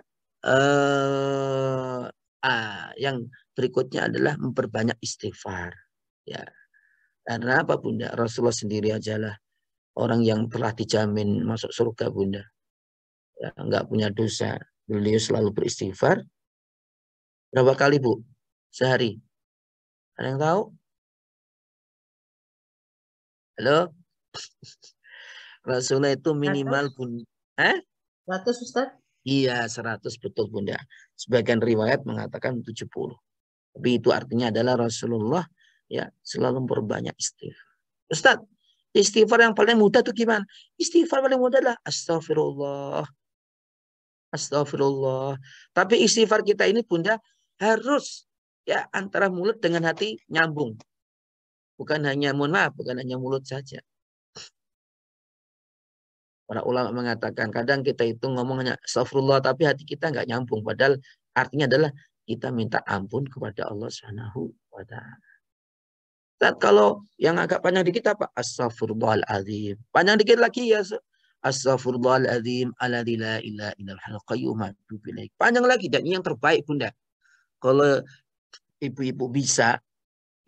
yang berikutnya adalah memperbanyak istighfar. Ya. Karena apa Bunda? Rasulullah sendiri ajalah orang yang telah dijamin masuk surga Bunda. Ya, enggak punya dosa. Beliau selalu beristighfar. Berapa kali Bu? Sehari? Ada yang tahu? Halo? Rasulullah itu minimal 100, Bunda. 100 Ustaz? Iya 100 betul Bunda. Sebagian riwayat mengatakan 70. Tapi itu artinya adalah Rasulullah ya selalu memperbanyak istighfar. Ustaz, istighfar yang paling mudah itu gimana? Istighfar paling mudah adalah astagfirullah. Astagfirullah. Tapi istighfar kita ini Bunda harus ya antara mulut dengan hati nyambung. Bukan hanya mohon maaf, bukan hanya mulut saja. Para ulama mengatakan kadang kita itu ngomongnya astagfirullah tapi hati kita nggak nyambung. Padahal artinya adalah kita minta ampun kepada Allah Subhanahu wa wa ta'ala. Dan kalau yang agak panjang dikit apa? Astaghfirullahaladzim. Panjang dikit lagi ya. Astaghfirullahaladzim. Alladzi la ilaha illal hayyul qayyum. Panjang lagi. Dan ini yang terbaik Bunda. Kalau ibu-ibu bisa,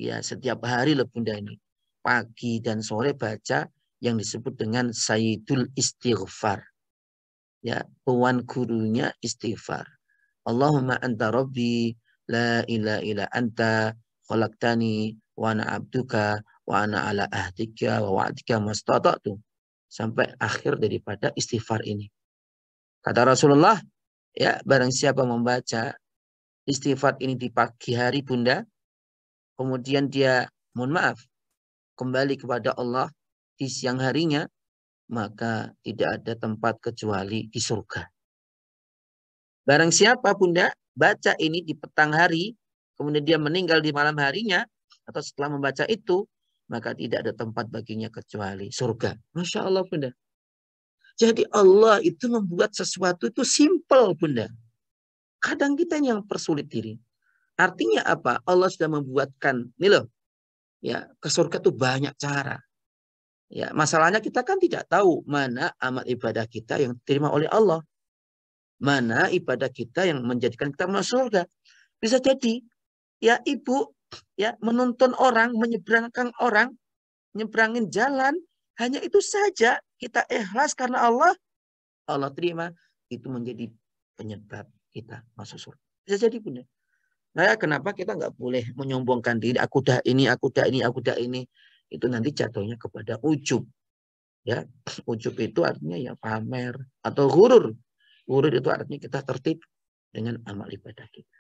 ya setiap hari loh Bunda ini. Pagi dan sore baca yang disebut dengan Sayyidul Istighfar. Ya, tuan gurunya istighfar. Allahumma anta rabbi la ilaha illa anta khalaqtani wa ana abduka wa ana ala ahdika wa wa'dika mastata'tu. Sampai akhir daripada istighfar ini. Kata Rasulullah, ya barang siapa membaca istighfar ini di pagi hari Bunda, kemudian dia mohon maaf kembali kepada Allah di siang harinya, maka tidak ada tempat kecuali di surga. Barang siapa Bunda baca ini di petang hari, kemudian dia meninggal di malam harinya, atau setelah membaca itu, maka tidak ada tempat baginya kecuali surga. Masya Allah Bunda. Jadi Allah itu membuat sesuatu itu simple Bunda. Kadang kita yang persulit diri. Artinya apa? Allah sudah membuatkan, nih loh, ya ke surga itu banyak cara. Ya, masalahnya kita kan tidak tahu mana amal ibadah kita yang diterima oleh Allah. Mana ibadah kita yang menjadikan kita masuk surga. Bisa jadi ya ibu ya menuntun orang, menyeberangkan orang, nyebrangin jalan, hanya itu saja kita ikhlas karena Allah terima, itu menjadi penyebab kita masuk surga. Bisa jadi Bunda. Nah, kenapa kita nggak boleh menyombongkan diri, aku dah ini, aku dah ini, aku dah ini. Itu nanti jatuhnya kepada ujub. Ya, ujub itu artinya ya pamer atau ghurur. Ghurur itu artinya kita tertipu dengan amal ibadah kita.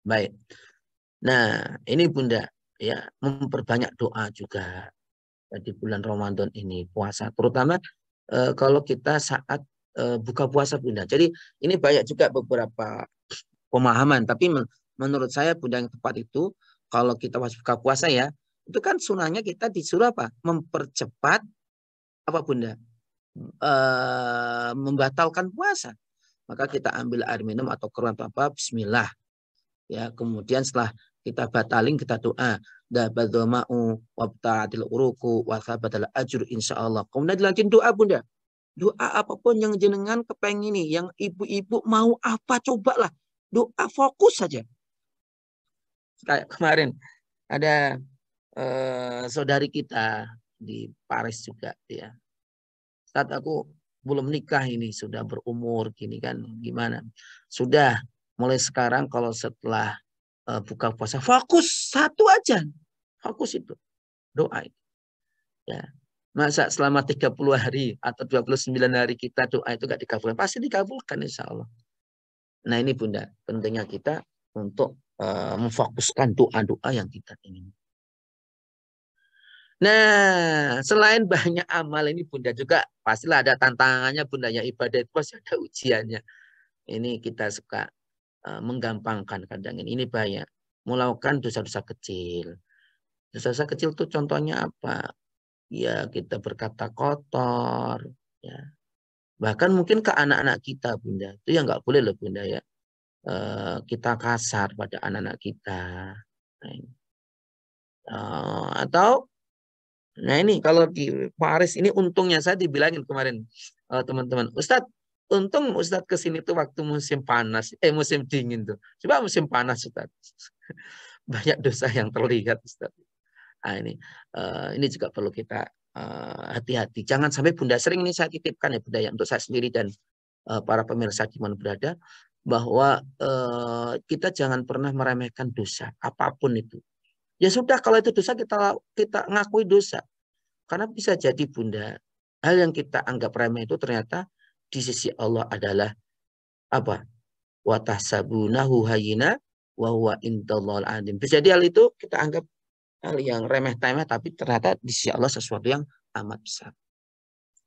Baik. Nah, ini Bunda ya memperbanyak doa juga di bulan Ramadan ini, puasa, terutama kalau kita saat buka puasa Bunda. Jadi ini banyak juga beberapa pemahaman, tapi menurut saya Bunda yang tepat itu kalau kita pas buka puasa ya, itu kan sunahnya kita disuruh apa? Mempercepat apa Bunda? Membatalkan puasa. Maka kita ambil air minum atau keruan atau apa, bismillah. Ya, kemudian setelah kita batalin kita doa, dabadzama'u wabta'atil uruku wa thabatal ajr insyaallah. Kemudian dilanjutkan doa Bunda. Doa apapun yang jenengan kepengini, yang ibu-ibu mau apa cobalah. Doa fokus saja. Kayak kemarin ada saudari kita di Paris juga ya. Saat aku belum nikah ini sudah berumur gini kan gimana? Sudah mulai sekarang kalau setelah buka puasa fokus satu aja. Fokus itu doa itu. Ya. Masa selama 30 hari atau 29 hari kita doa itu gak dikabulkan? Pasti dikabulkan insya Allah. Nah ini Bunda, pentingnya kita untuk memfokuskan doa-doa yang kita ingin. Nah, selain banyak amal ini Bunda juga pastilah ada tantangannya Bunda ya, ibadah itu pasti ada ujiannya. Ini kita suka menggampangkan kadang ini banyak. Melakukan dosa-dosa kecil. Dosa-dosa kecil itu contohnya apa? Ya kita berkata kotor. Ya. Bahkan mungkin ke anak-anak kita Bunda. Itu yang nggak boleh loh Bunda ya. Kita kasar pada anak-anak kita. Atau nah ini kalau di Paris ini untungnya saya dibilangin kemarin teman-teman, Ustadz, untung Ustadz kesini tuh waktu musim panas, musim dingin tuh. Coba musim panas Ustadz, banyak dosa yang terlihat Ustadz. Nah ini juga perlu kita hati-hati. Jangan sampai Bunda, sering ini saya titipkan ya Bunda ya untuk saya sendiri dan para pemirsa di mana berada, bahwa kita jangan pernah meremehkan dosa apapun itu. Ya sudah kalau itu dosa kita ngakui dosa. Karena bisa jadi Bunda, hal yang kita anggap remeh itu ternyata di sisi Allah adalah apa? Wa tahsabunahu hayyina wa huwa indallahil azim. Bisa jadi hal itu kita anggap hal yang remeh-temeh tapi ternyata di sisi Allah sesuatu yang amat besar.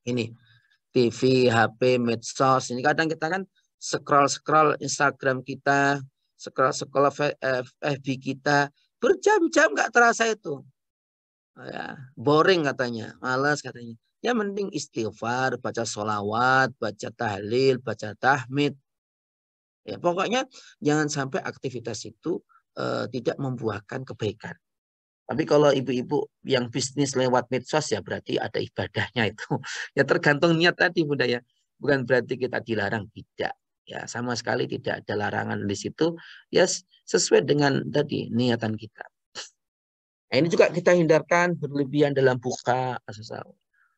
Ini TV, HP, medsos, ini kadang kita kan scroll Instagram kita, scroll FB kita, berjam-jam nggak terasa itu. Ya, boring katanya, malas katanya. Ya mending istighfar, baca sholawat, baca tahlil, baca tahmid. Ya, pokoknya jangan sampai aktivitas itu tidak membuahkan kebaikan. Tapi kalau ibu-ibu yang bisnis lewat medsos ya berarti ada ibadahnya itu. Ya tergantung niat tadi Bunda ya. Bukan berarti kita dilarang, tidak. Ya sama sekali tidak ada larangan di situ. Ya sesuai dengan tadi niatan kita. Nah, ini juga kita hindarkan berlebihan dalam buka.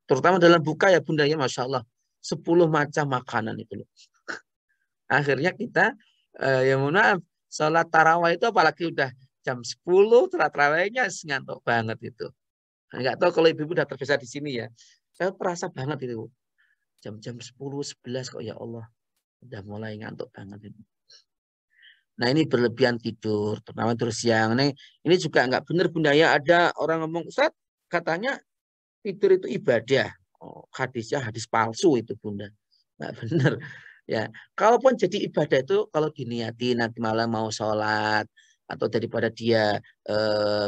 Terutama dalam buka ya Bunda ya, Masya Allah. 10 macam makanan itu loh. Akhirnya kita, ya mohon maaf, sholat tarawih itu apalagi udah jam 10, tarawihnya ngantuk banget itu. Enggak tahu kalau ibu-ibu udah terbiasa di sini ya. Saya perasa banget itu. Jam-jam 10, 11 kok ya Allah. Udah mulai ngantuk banget itu. Nah ini berlebihan tidur, terutama tidur siang. Ini juga nggak benar Bunda ya. Ada orang ngomong, Ustaz katanya tidur itu ibadah. Oh, hadisnya hadis palsu itu Bunda. Nggak benar. Ya, kalaupun jadi ibadah itu kalau diniati nanti malam mau sholat atau daripada dia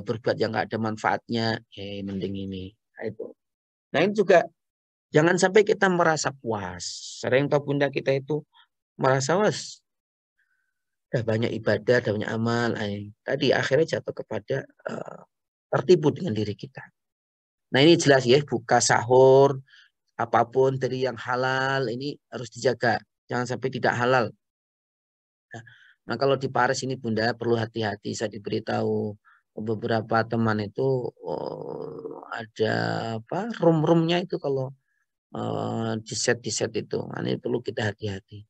berbuat yang nggak ada manfaatnya, mending ini. Nah, itu. Nah ini juga jangan sampai kita merasa puas. Sering tahu Bunda kita itu merasa udah banyak ibadah, udah banyak amal. Tadi akhirnya jatuh kepada tertipu dengan diri kita. Nah ini jelas ya, buka sahur, apapun dari yang halal ini harus dijaga. Jangan sampai tidak halal. Nah kalau di Paris ini Bunda perlu hati-hati. Saya diberitahu beberapa teman itu ada apa room-roomnya itu kalau di set itu. Nah, ini perlu kita hati-hati.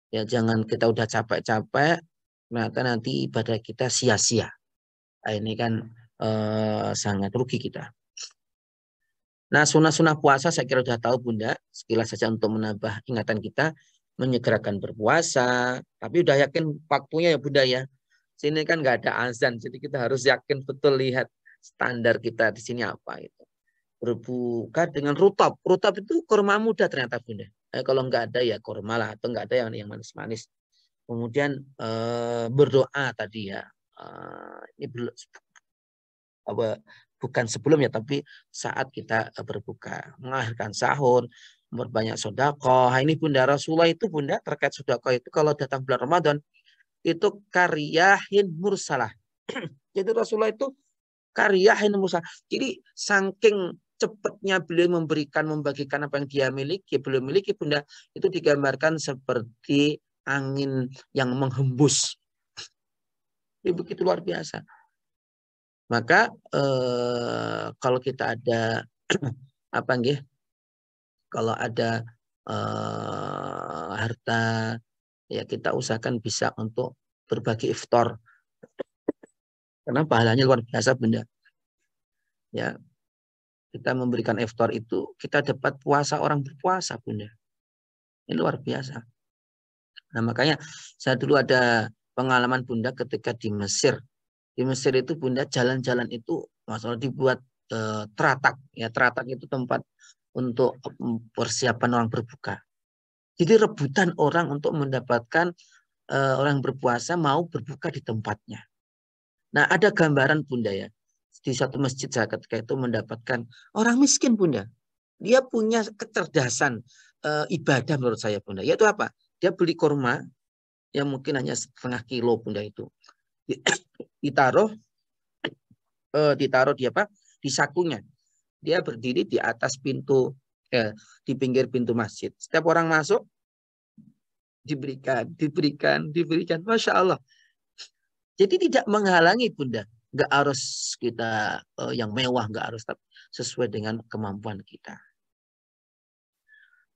Ya jangan kita udah capek-capek, ternyata nanti ibadah kita sia-sia. Nah, ini kan sangat rugi kita. Nah, sunah-sunah puasa saya kira sudah tahu Bunda. Sekilas saja untuk menambah ingatan kita. Menyegerakan berpuasa. Tapi udah yakin waktunya ya Bunda ya. Sini kan nggak ada azan. Jadi kita harus yakin betul lihat standar kita di sini apa itu. Berbuka dengan rutab. Rutab itu kurma muda ternyata Bunda. Kalau nggak ada ya kurma lah. Atau nggak ada yang manis-manis. Kemudian berdoa tadi ya. Ini bukan sebelumnya tapi saat kita berbuka, mengakhirkan sahur, memperbanyak sedekah. Ini Bunda Rasulullah itu Bunda terkait sedekah itu kalau datang bulan Ramadan itu karyahin mursalah. Jadi Rasulullah itu karyahin mursalah. Jadi saking cepatnya beliau memberikan, membagikan apa yang dia miliki, beliau miliki Bunda, itu digambarkan seperti angin yang menghembus. Ini begitu luar biasa. Maka kalau kita ada apa nggih? Kalau ada harta ya kita usahakan bisa untuk berbagi iftar. Karena pahalanya luar biasa Bunda. Ya, kita memberikan iftar itu kita dapat puasa orang berpuasa Bunda. Ini luar biasa. Nah, makanya saya dulu ada pengalaman Bunda ketika di Mesir. Di Mesir itu Bunda jalan-jalan itu masalah dibuat teratak. Ya, teratak itu tempat untuk persiapan orang berbuka. Jadi rebutan orang untuk mendapatkan orang berpuasa mau berbuka di tempatnya. Nah, ada gambaran Bunda ya. Di satu masjid saya ketika itu mendapatkan orang miskin Bunda. Dia punya kecerdasan ibadah menurut saya Bunda. Yaitu apa? Dia beli kurma yang mungkin hanya setengah kilo Bunda itu. Ditaruh di apa? Di sakunya. Dia berdiri di atas pintu, di pinggir pintu masjid. Setiap orang masuk diberikan. Masya Allah. Jadi tidak menghalangi Bunda. Nggak harus kita yang mewah, nggak harus sesuai dengan kemampuan kita.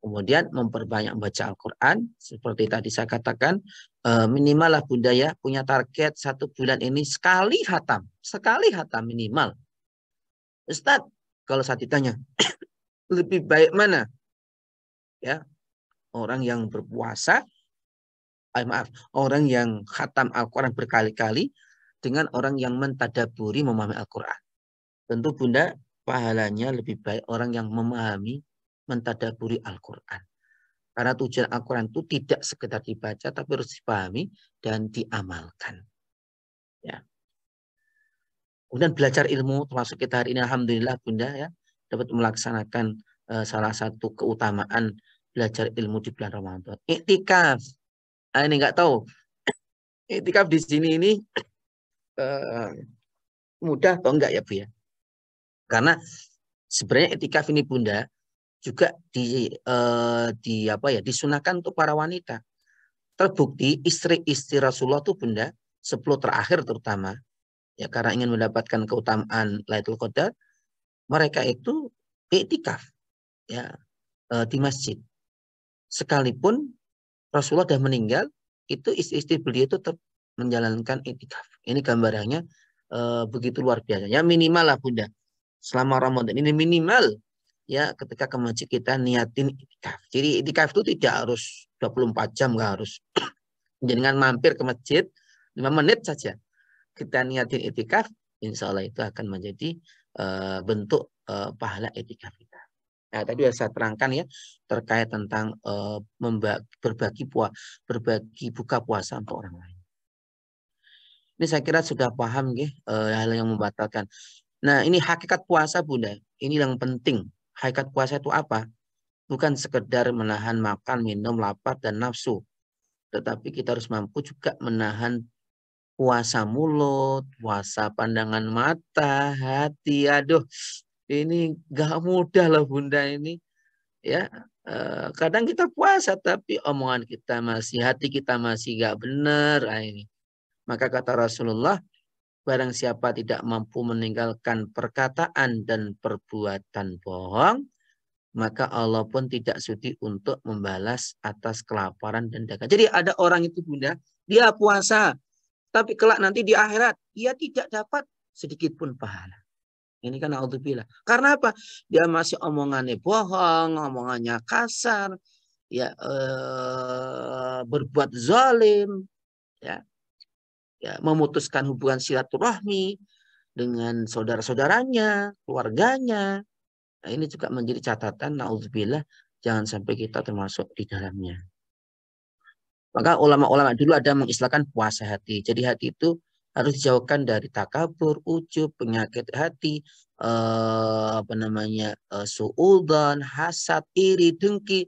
Kemudian memperbanyak baca Al-Quran. Seperti tadi saya katakan, minimal lah Bunda ya, punya target 1 bulan ini sekali hatam. Sekali hatam minimal. Ustadz, kalau saya ditanya, lebih baik mana? Ya, orang yang berpuasa, orang yang khatam Al-Quran berkali-kali dengan orang yang mentadaburi memahami Al-Quran. Tentu Bunda, pahalanya lebih baik orang yang memahami, mentadaburi Al-Quran. Karena tujuan Al-Quran itu tidak sekedar dibaca, tapi harus dipahami dan diamalkan. Ya. Kemudian belajar ilmu, termasuk kita hari ini, Alhamdulillah Bunda ya, dapat melaksanakan salah satu keutamaan belajar ilmu di bulan Ramadan. Iktikaf. Ini nggak tahu. Iktikaf di sini ini eh, mudah atau enggak ya Bu ya? Karena sebenarnya etikaf ini Bunda juga di apa ya disunahkan untuk para wanita. Terbukti istri-istri Rasulullah tuh Bunda 10 terakhir terutama ya karena ingin mendapatkan keutamaan Lailatul Qadar, mereka itu iktikaf ya di masjid. Sekalipun Rasulullah sudah meninggal, itu istri-istri beliau itu tetap menjalankan iktikaf. Ini gambarannya begitu luar biasa. Ya minimal lah Bunda. Selama Ramadan ini minimal ya ketika ke masjid kita niatin iktikaf. Jadi iktikaf itu tidak harus 24 jam, nggak harus. Jangan mampir ke masjid 5 menit saja. Kita niatin iktikaf, insya Allah itu akan menjadi bentuk pahala iktikaf kita. Nah, tadi sudah saya terangkan ya terkait tentang berbagi buka puasa untuk orang lain. Ini saya kira sudah paham ya hal yang membatalkan. Nah, ini hakikat puasa Bunda. Ini yang penting. Hakikat puasa itu apa? Bukan sekedar menahan makan, minum, lapar, dan nafsu. Tetapi kita harus mampu juga menahan puasa mulut, puasa pandangan mata, hati. Aduh, ini gak mudah loh Bunda ini. Ya, kadang kita puasa tapi omongan kita masih, hati kita masih gak benar. Nah, ini. Maka kata Rasulullah, barang siapa tidak mampu meninggalkan perkataan dan perbuatan bohong, maka Allah pun tidak sudi untuk membalas atas kelaparan dan dagang. Jadi ada orang itu Bunda, dia puasa, tapi kelak nanti di akhirat, dia tidak dapat sedikit pun pahala. Ini kan naudzubillah. Karena apa? Dia masih omongannya bohong, omongannya kasar, ya berbuat zalim, ya, ya memutuskan hubungan silaturahmi dengan saudara-saudaranya, keluarganya. Nah, ini juga menjadi catatan naudzubillah jangan sampai kita termasuk di dalamnya. Maka ulama-ulama dulu ada mengistilahkan puasa hati. Jadi hati itu harus dijauhkan dari takabur, ujub, penyakit hati, suudzon, hasad, iri, dengki.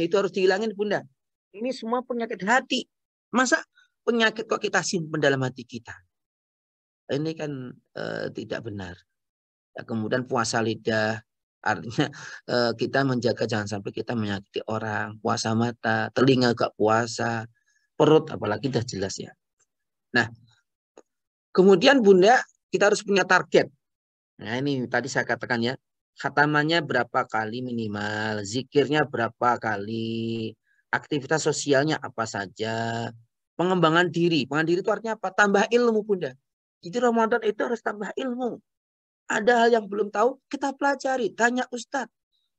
Itu harus dihilangin Bunda. Ini semua penyakit hati. Masa penyakit kok kita simpan dalam hati kita? Ini kan tidak benar. Ya, kemudian puasa lidah. Artinya kita menjaga jangan sampai kita menyakiti orang. Puasa mata, telinga gak puasa, perut apalagi dah jelas ya. Nah, kemudian Bunda kita harus punya target. Nah ini tadi saya katakan ya, khatamannya berapa kali minimal, zikirnya berapa kali, aktivitas sosialnya apa saja, pengembangan diri. Pengembangan diri itu artinya apa? Tambah ilmu Bunda. Jadi Ramadan itu harus tambah ilmu. Ada hal yang belum tahu, kita pelajari, tanya Ustadz.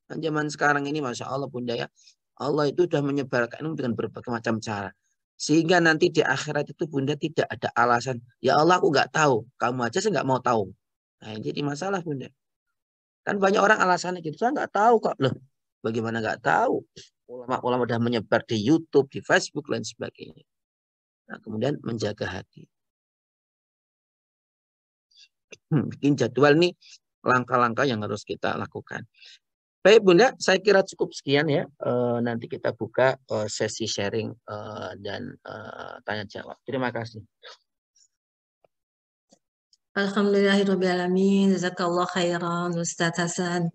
Dan zaman sekarang ini Masya Allah Bunda ya, Allah itu sudah menyebarkan ilmu dengan berbagai macam cara. Sehingga nanti di akhirat itu Bunda tidak ada alasan. Ya Allah aku nggak tahu. Kamu aja saya nggak mau tahu. Nah ini jadi masalah Bunda. Kan banyak orang alasannya gitu. Saya nggak tahu kok. Loh bagaimana nggak tahu? Ulama-ulama sudah menyebar di YouTube, di Facebook, dan sebagainya. Nah kemudian menjaga hati. Bikin jadwal nih langkah-langkah yang harus kita lakukan. Baik Bunda, saya kira cukup sekian ya. Nanti kita buka sesi sharing dan tanya jawab. Terima kasih. Alhamdulillahirrahmanirrahim. Jazakallah khairan Ustadz Hasan.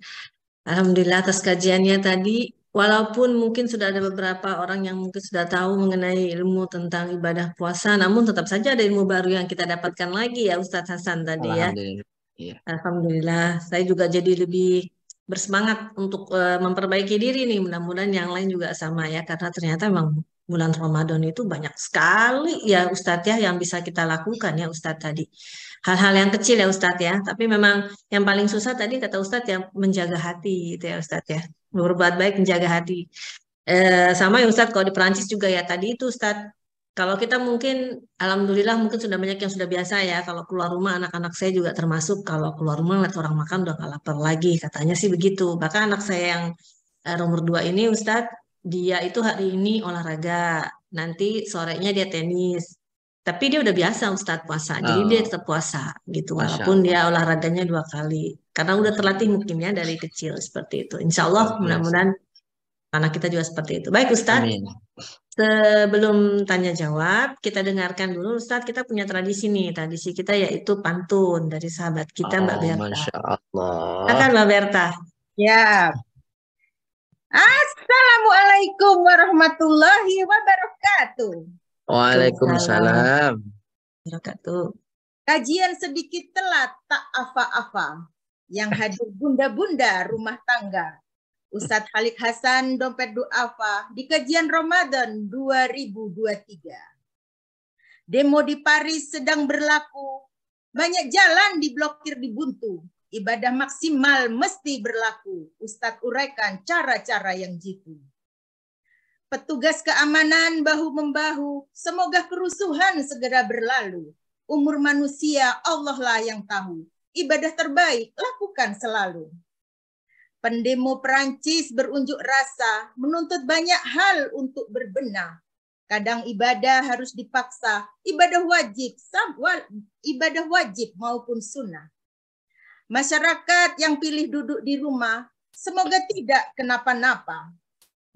Alhamdulillah atas kajiannya tadi. Walaupun mungkin sudah ada beberapa orang yang mungkin sudah tahu mengenai ilmu tentang ibadah puasa, namun tetap saja ada ilmu baru yang kita dapatkan lagi ya Ustadz Hasan tadi ya. Alhamdulillah. Iya. Alhamdulillah, saya juga jadi lebih bersemangat untuk memperbaiki diri nih. Mudah-mudahan yang lain juga sama ya, karena ternyata memang bulan Ramadan itu banyak sekali ya Ustadz ya yang bisa kita lakukan ya Ustadz tadi. Hal-hal yang kecil ya Ustadz ya, tapi memang yang paling susah tadi kata Ustadz yang menjaga hati itu ya Ustadz ya. Berbuat baik menjaga hati. Sama ya Ustadz kalau di Perancis juga ya tadi itu Ustadz. Kalau kita mungkin, alhamdulillah mungkin sudah banyak yang sudah biasa ya. Kalau keluar rumah, anak-anak saya juga termasuk. Kalau keluar rumah lihat orang makan udah gak lapar lagi. Katanya sih begitu. Bahkan anak saya yang nomor 2 ini, Ustadz, dia itu hari ini olahraga. Nanti sorenya dia tenis. Tapi dia udah biasa Ustadz puasa. Jadi dia Oh, tetap puasa gitu. Masya Walaupun dia Allah. olahraganya 2 kali. Karena udah terlatih mungkin ya dari kecil seperti itu. Insya Allah Luar biasa. mudah-mudahan Karena kita juga seperti itu. Baik Ustadz, Amin. sebelum tanya jawab, kita dengarkan dulu Ustadz, kita punya tradisi nih. Tradisi kita yaitu pantun dari sahabat kita Mbak Oh, Berta. Masya Allah. Silakan Mbak Berta. Ya. Assalamualaikum warahmatullahi wabarakatuh. Waalaikumsalam. Wabarakatuh. Kajian sedikit telat tak apa-apa. Yang hadir bunda-bunda rumah tangga. Ustadz Halik Hasan Dompet Duafa di kajian Ramadan 2023. Demo di Paris sedang berlaku. Banyak jalan diblokir di buntu. Ibadah maksimal mesti berlaku. Ustadz uraikan cara-cara yang jitu. Petugas keamanan bahu-membahu. Semoga kerusuhan segera berlalu. Umur manusia Allah lah yang tahu. Ibadah terbaik lakukan selalu. Pendemo Perancis berunjuk rasa, menuntut banyak hal untuk berbenah. Kadang ibadah harus dipaksa, ibadah wajib maupun sunnah. Masyarakat yang pilih duduk di rumah, semoga tidak kenapa-napa.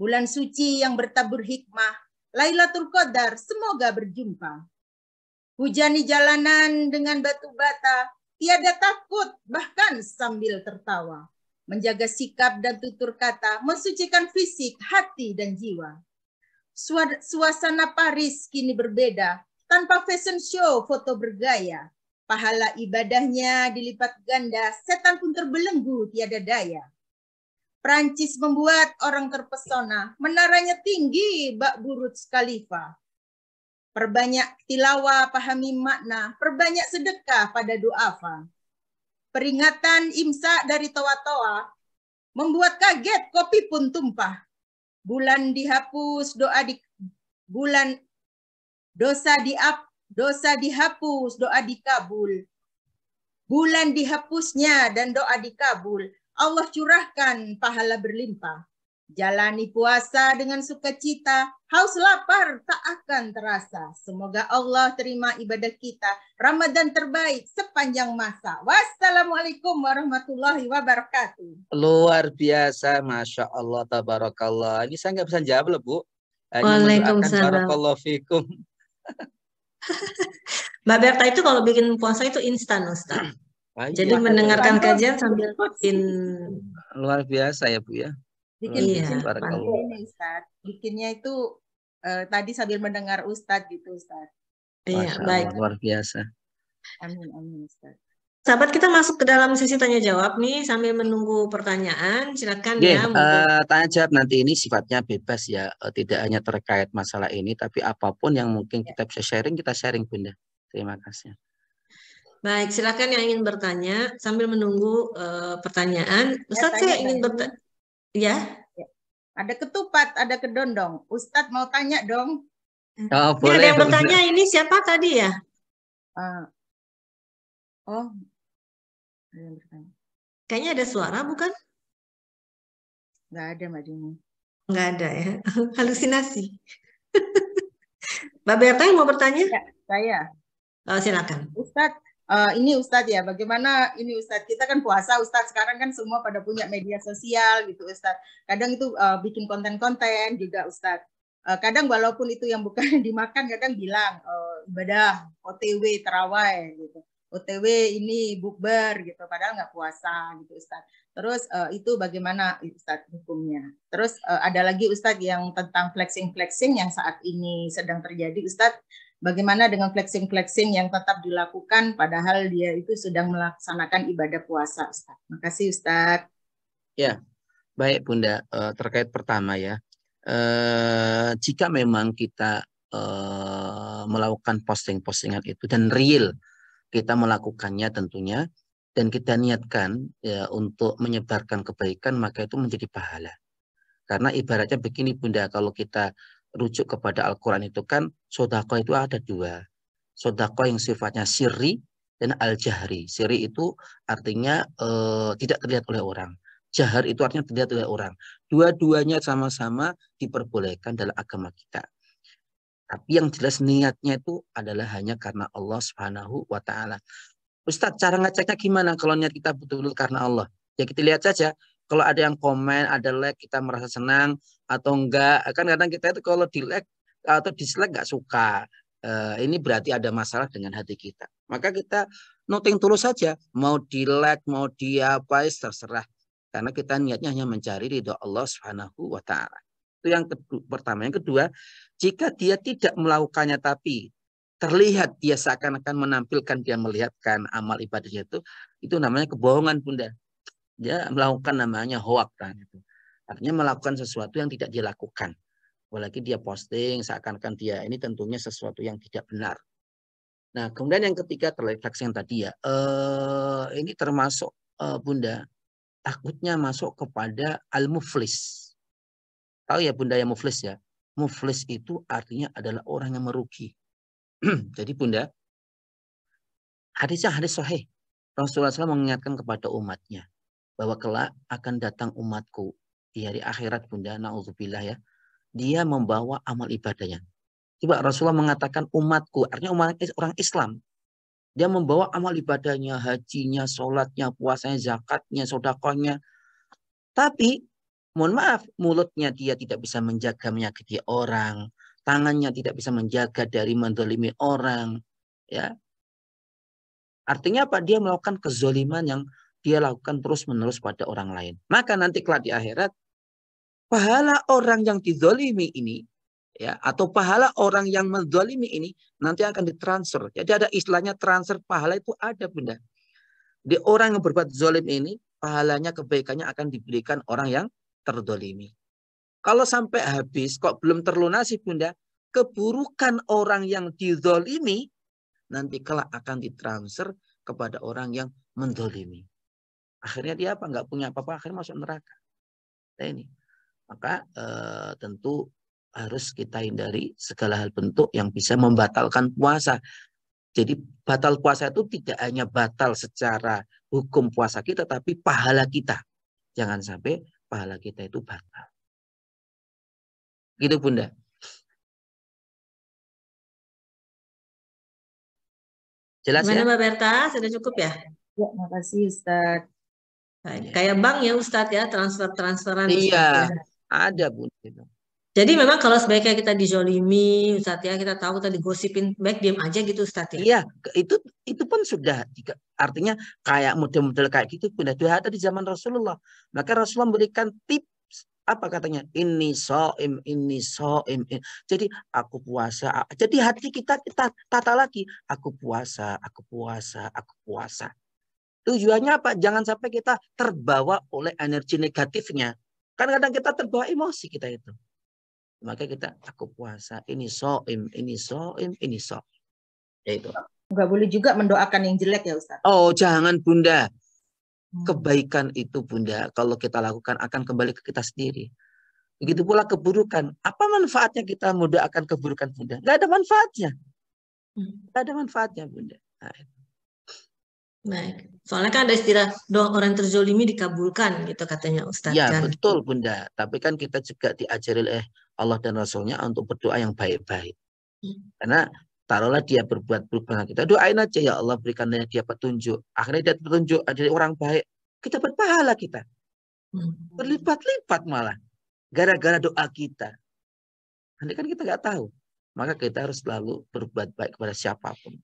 Bulan suci yang bertabur hikmah, Lailatul Qadar semoga berjumpa. Hujani jalanan dengan batu bata, tiada takut bahkan sambil tertawa. Menjaga sikap dan tutur kata, mensucikan fisik, hati, dan jiwa. Suasana Paris kini berbeda, tanpa fashion show, foto bergaya. Pahala ibadahnya dilipat ganda, setan pun terbelenggu tiada daya. Prancis membuat orang terpesona, menaranya tinggi bak Burj Khalifa. Perbanyak tilawah, pahami makna, perbanyak sedekah pada duafa. Peringatan imsak dari toa-toa membuat kaget kopi pun tumpah. Bulan dihapus, dosa dihapus, doa dikabul. Bulan dihapusnya dan doa dikabul. Allah curahkan pahala berlimpah. Jalani puasa dengan sukacita, haus lapar tak akan terasa. Semoga Allah terima ibadah kita. Ramadan terbaik sepanjang masa. Wassalamualaikum warahmatullahi wabarakatuh. Luar biasa, Masya Allah, tabarakallah. Ini saya nggak bisa jawab loh, Bu. Hanya mendoakan Waalaikumsalam. barakallahu fikum. Mbak Berta itu kalau bikin puasa itu instan Ustaz. Jadi mendengarkan kajian sambil bikin. Luar biasa ya, Bu ya. Bikin Barakallah. ini Ustaz. Bikinnya itu tadi sambil mendengar Ustaz gitu Ustaz. Iya, baik. Luar biasa. Amin Ustaz. Sahabat, kita masuk ke dalam sesi tanya jawab nih sambil menunggu pertanyaan. Silakan ya. Tanya jawab nanti ini sifatnya bebas ya, tidak hanya terkait masalah ini, tapi apapun yang mungkin kita bisa sharing, kita sharing Bunda. Terima kasih. Baik, silakan yang ingin bertanya sambil menunggu pertanyaan. Ustaz, saya ingin bertanya. Ya. Ada ketupat, ada kedondong. Ustadz mau tanya dong. Oh, boleh. Ada yang bertanya ini siapa tadi ya? Kayaknya ada suara bukan? Nggak ada Mbak Dini. Nggak ada ya, halusinasi. Mbak Berta yang mau bertanya? Ya, saya. Silakan. Ustadz, ini Ustadz ya, bagaimana ini Ustadz, kita kan puasa Ustadz, sekarang kan semua pada punya media sosial gitu Ustadz. Kadang itu bikin konten-konten juga Ustadz. Kadang walaupun itu yang bukan dimakan, kadang bilang ibadah OTW terawih gitu. OTW ini bukber gitu, padahal nggak puasa gitu Ustadz. Terus itu bagaimana Ustadz hukumnya? Terus ada lagi Ustadz yang tentang flexing-flexing yang saat ini sedang terjadi Ustadz. Bagaimana dengan flexing-flexing yang tetap dilakukan padahal dia itu sedang melaksanakan ibadah puasa Ustadz. Terima kasih Ustadz. Ya, baik Bunda. Terkait pertama ya, jika memang kita melakukan posting-postingan itu dan real kita melakukannya tentunya dan kita niatkan ya untuk menyebarkan kebaikan, maka itu menjadi pahala. Karena ibaratnya begini Bunda, kalau kita rujuk kepada Al-Quran itu kan sodako itu ada dua. Sodako yang sifatnya sirri dan al-jahri. Sirri itu artinya tidak terlihat oleh orang. Jahar itu artinya terlihat oleh orang. Dua-duanya sama-sama diperbolehkan dalam agama kita. Tapi yang jelas niatnya itu adalah hanya karena Allah Subhanahu wa Ta'ala. Ustadz, cara ngeceknya gimana kalau niat kita betul-betul karena Allah? Ya kita lihat saja. Kalau ada yang komen, ada like, kita merasa senang. atau enggak. Kan kadang kita itu kalau di like atau dislike nggak suka. Ini berarti ada masalah dengan hati kita. Maka kita noting tulus saja. Mau di like, mau di apa, terserah. Karena kita niatnya hanya mencari ridho Allah Subhanahu wa Ta'ala. Itu yang pertama. Yang kedua, jika dia tidak melakukannya tapi terlihat dia seakan-akan menampilkan dia melihatkan amal ibadahnya itu namanya kebohongan, Bunda. Dia melakukan namanya hoak kan itu. Artinya melakukan sesuatu yang tidak dilakukan. Apalagi dia posting seakan-akan dia ini tentunya sesuatu yang tidak benar. Nah, kemudian yang ketiga terrefleksi yang tadi ya. Ini termasuk Bunda takutnya masuk kepada al-muflis. Tahu ya Bunda yang muflis ya? Muflis itu artinya adalah orang yang merugi. Jadi Bunda, hadisnya hadis sahih. Rasulullah SAW mengingatkan kepada umatnya bahwa kelak akan datang umatku di hari akhirat Bunda, na'udzubillah ya. Dia membawa amal ibadahnya. Coba Rasulullah mengatakan umatku, artinya orang Islam. Dia membawa amal ibadahnya, hajinya, sholatnya, puasanya, zakatnya, sodakohnya. Tapi, mohon maaf, mulutnya dia tidak bisa menjaga menyakiti orang. Tangannya tidak bisa menjaga dari mendolimi orang. Ya, artinya apa? Dia melakukan kezoliman yang dia lakukan terus-menerus pada orang lain. Maka nanti kelak di akhirat, pahala orang yang dizolimi ini, ya, atau pahala orang yang menzalimi ini nanti akan ditransfer. Jadi ada istilahnya transfer pahala itu ada Bunda. Di orang yang berbuat zalim ini pahalanya kebaikannya akan diberikan orang yang terzalimi. Kalau sampai habis kok belum terlunasi Bunda, keburukan orang yang dizalimi nanti kelak akan ditransfer kepada orang yang menzalimi. Akhirnya dia apa? Nggak punya apa-apa, akhirnya masuk neraka. Nah ini. Maka tentu harus kita hindari segala hal bentuk yang bisa membatalkan puasa. Jadi batal puasa itu tidak hanya batal secara hukum puasa kita, tapi pahala kita. Jangan sampai pahala kita itu batal. Gitu Bunda. Jelas Gimana ya? Mbak Berta? Sudah cukup ya? Ya, makasih Ustadz. Baik. Kayak bank ya Ustadz ya, transferan Iya, Ustadz ya. ada Bunda. Jadi memang kalau sebaiknya kita dijolimi, Ustadz ya, kita tahu tadi gosipin, baik diam aja gitu Ustadz ya. Iya, itu pun sudah artinya kayak model-model kayak gitu Bunda. Sudah ada di zaman Rasulullah. Maka Rasulullah memberikan tips apa katanya? Ini soim, ini soim. Jadi aku puasa. Jadi hati kita tata lagi. Aku puasa, aku puasa, aku puasa. Tujuannya apa? Jangan sampai kita terbawa oleh energi negatifnya. Kan kadang kita terbawa emosi kita itu. Maka kita aku puasa. Ini soim, ini soim, ini soim. Ya itu. Nggak boleh juga mendoakan yang jelek ya Ustadz. Oh, jangan Bunda. Kebaikan itu Bunda, kalau kita lakukan akan kembali ke kita sendiri. Begitu pula keburukan. Apa manfaatnya kita mendoakan keburukan Bunda? Nggak ada manfaatnya. Nggak ada manfaatnya Bunda. Nah, Baik. Soalnya kan ada istilah doa orang terzolimi dikabulkan gitu katanya Ustadz ya kan. betul Bunda. Tapi kan kita juga diajari oleh Allah dan Rasulnya untuk berdoa yang baik-baik. Karena taruhlah dia berbuat buruk, kita doain aja ya Allah berikannya dia petunjuk. Akhirnya dia petunjuk dari orang baik. Kita berpahala kita. Berlipat-lipat malah. Gara-gara doa kita. Nanti kan kita nggak tahu. Maka kita harus selalu berbuat baik kepada siapapun.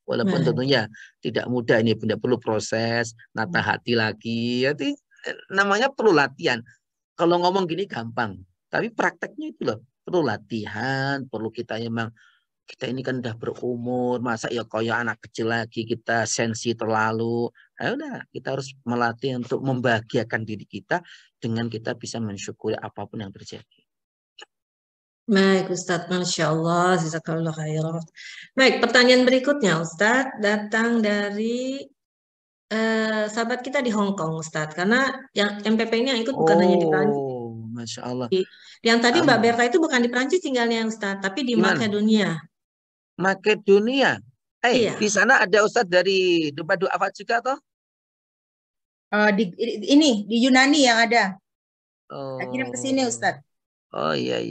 Walaupun tentunya tidak mudah ini, Bunda, perlu proses, nata hati lagi. Jadi namanya perlu latihan. Kalau ngomong gini gampang, tapi prakteknya itu loh perlu latihan, perlu kita emang kita ini kan udah berumur, masa ya kayak anak kecil lagi kita sensi terlalu. Nah, udah kita harus melatih untuk membahagiakan diri kita dengan kita bisa mensyukuri apapun yang terjadi. Baik Ustadz, Masya Allah, jazakallah khairan. Baik, pertanyaan berikutnya Ustadz datang dari sahabat kita di Hong Kong Ustadz, karena yang MPP ini yang ikut bukan hanya di Prancis. Masya Allah. Yang tadi Mbak Berta itu bukan di Prancis tinggalnya Ustadz, tapi di Makedonia. Makedonia. Iya. Di sana ada Ustadz dari Dupa Du'afat juga toh? Di Yunani yang ada. Oh. Kirim ke sini Ustadz. Oh iya.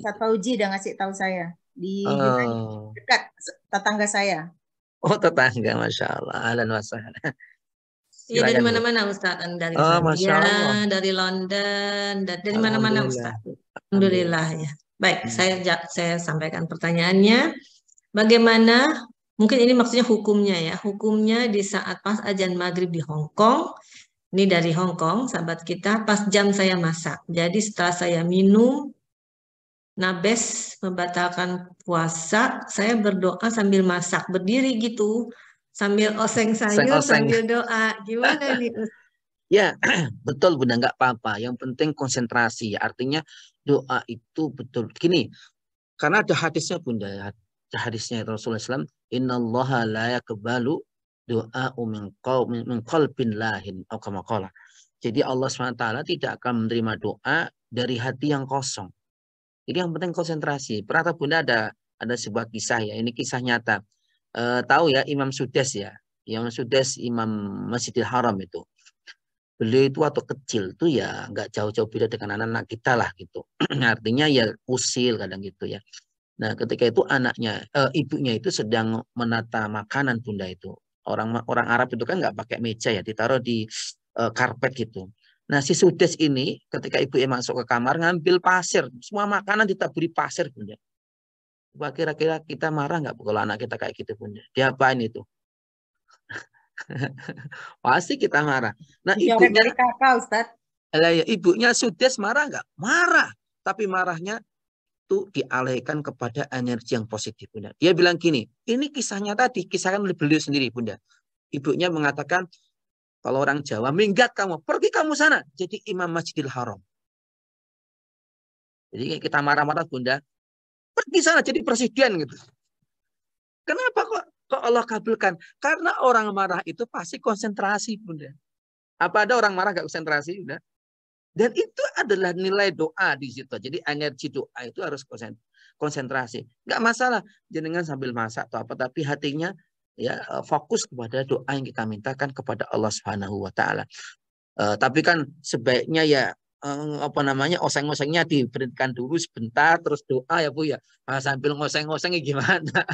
Ustadz Fauji udah ngasih tahu saya di Yunani, dekat tetangga saya. Oh tetangga, Masya Allah. Ahlan wa sahlan. Iya, dari Silakan Bu. mana-mana Ustadz. Dari Oh, Zambia, Masya Allah. dari London, dari mana-mana Alhamdulillah. Ustadz. Alhamdulillah. Alhamdulillah ya. Baik, saya sampaikan pertanyaannya. Bagaimana, mungkin ini maksudnya hukumnya ya. Hukumnya di saat pas azan maghrib di Hong Kong. Ini dari Hong Kong, sahabat kita, pas jam saya masak. Jadi setelah saya minum, nabes membatalkan puasa, saya berdoa sambil masak, berdiri gitu, sambil oseng sayur, Oseng-oseng. sambil doa. Gimana nih, Ustaz? Ya, betul Bunda, nggak apa-apa. Yang penting konsentrasi. Artinya doa itu betul. Gini, karena ada hadisnya Bunda. Ada hadisnya Rasulullah SAW. Innallaha la yakbalu doa min qalbin lahin. Jadi Allah SWT tidak akan menerima doa dari hati yang kosong. Jadi yang penting konsentrasi. Pernah tahu Bunda ada sebuah kisah ya. Ini kisah nyata. Tahu ya Imam Sudes ya. Imam Sudes, Imam Masjidil Haram itu. Beliau itu waktu kecil tuh ya nggak jauh-jauh beda dengan anak-anak kita lah gitu. Artinya ya usil kadang gitu ya. Nah ketika itu ibunya itu sedang menata makanan Bunda itu. Orang Arab itu kan nggak pakai meja ya, ditaruh di karpet gitu. Nah si Sudes ini ketika ibunya masuk ke kamar ngambil pasir, semua makanan ditaburi pasir Bunda. Wah, kira-kira kita marah nggak kalau anak kita kayak gitu Bunda? Diapain itu? Pasti kita marah. Nah Dicoret dari kakak, Ustaz. ibunya Sudes marah nggak? Marah. Tapi marahnya itu dialihkan kepada energi yang positif Bunda. Dia bilang gini, ini kisahnya tadi, kisahkan oleh beliau sendiri Bunda. Ibunya mengatakan, kalau orang Jawa, minggat kamu, pergi kamu sana. Jadi Imam Masjidil Haram. Jadi kita marah-marah Bunda, pergi sana jadi presiden gitu. Kenapa kok Allah kabulkan? Karena orang marah itu pasti konsentrasi Bunda. Apa ada orang marah gak konsentrasi Bunda? Dan itu adalah nilai doa di situ. Jadi energi doa itu harus konsentrasi. Nggak masalah jenengan sambil masak atau apa, tapi hatinya ya fokus kepada doa yang kita mintakan kepada Allah Subhanahu wa taala. Tapi kan sebaiknya ya oseng-osengnya diberhentikan dulu sebentar terus doa ya Bu ya. Sambil ngoseng-ngosengnya gimana?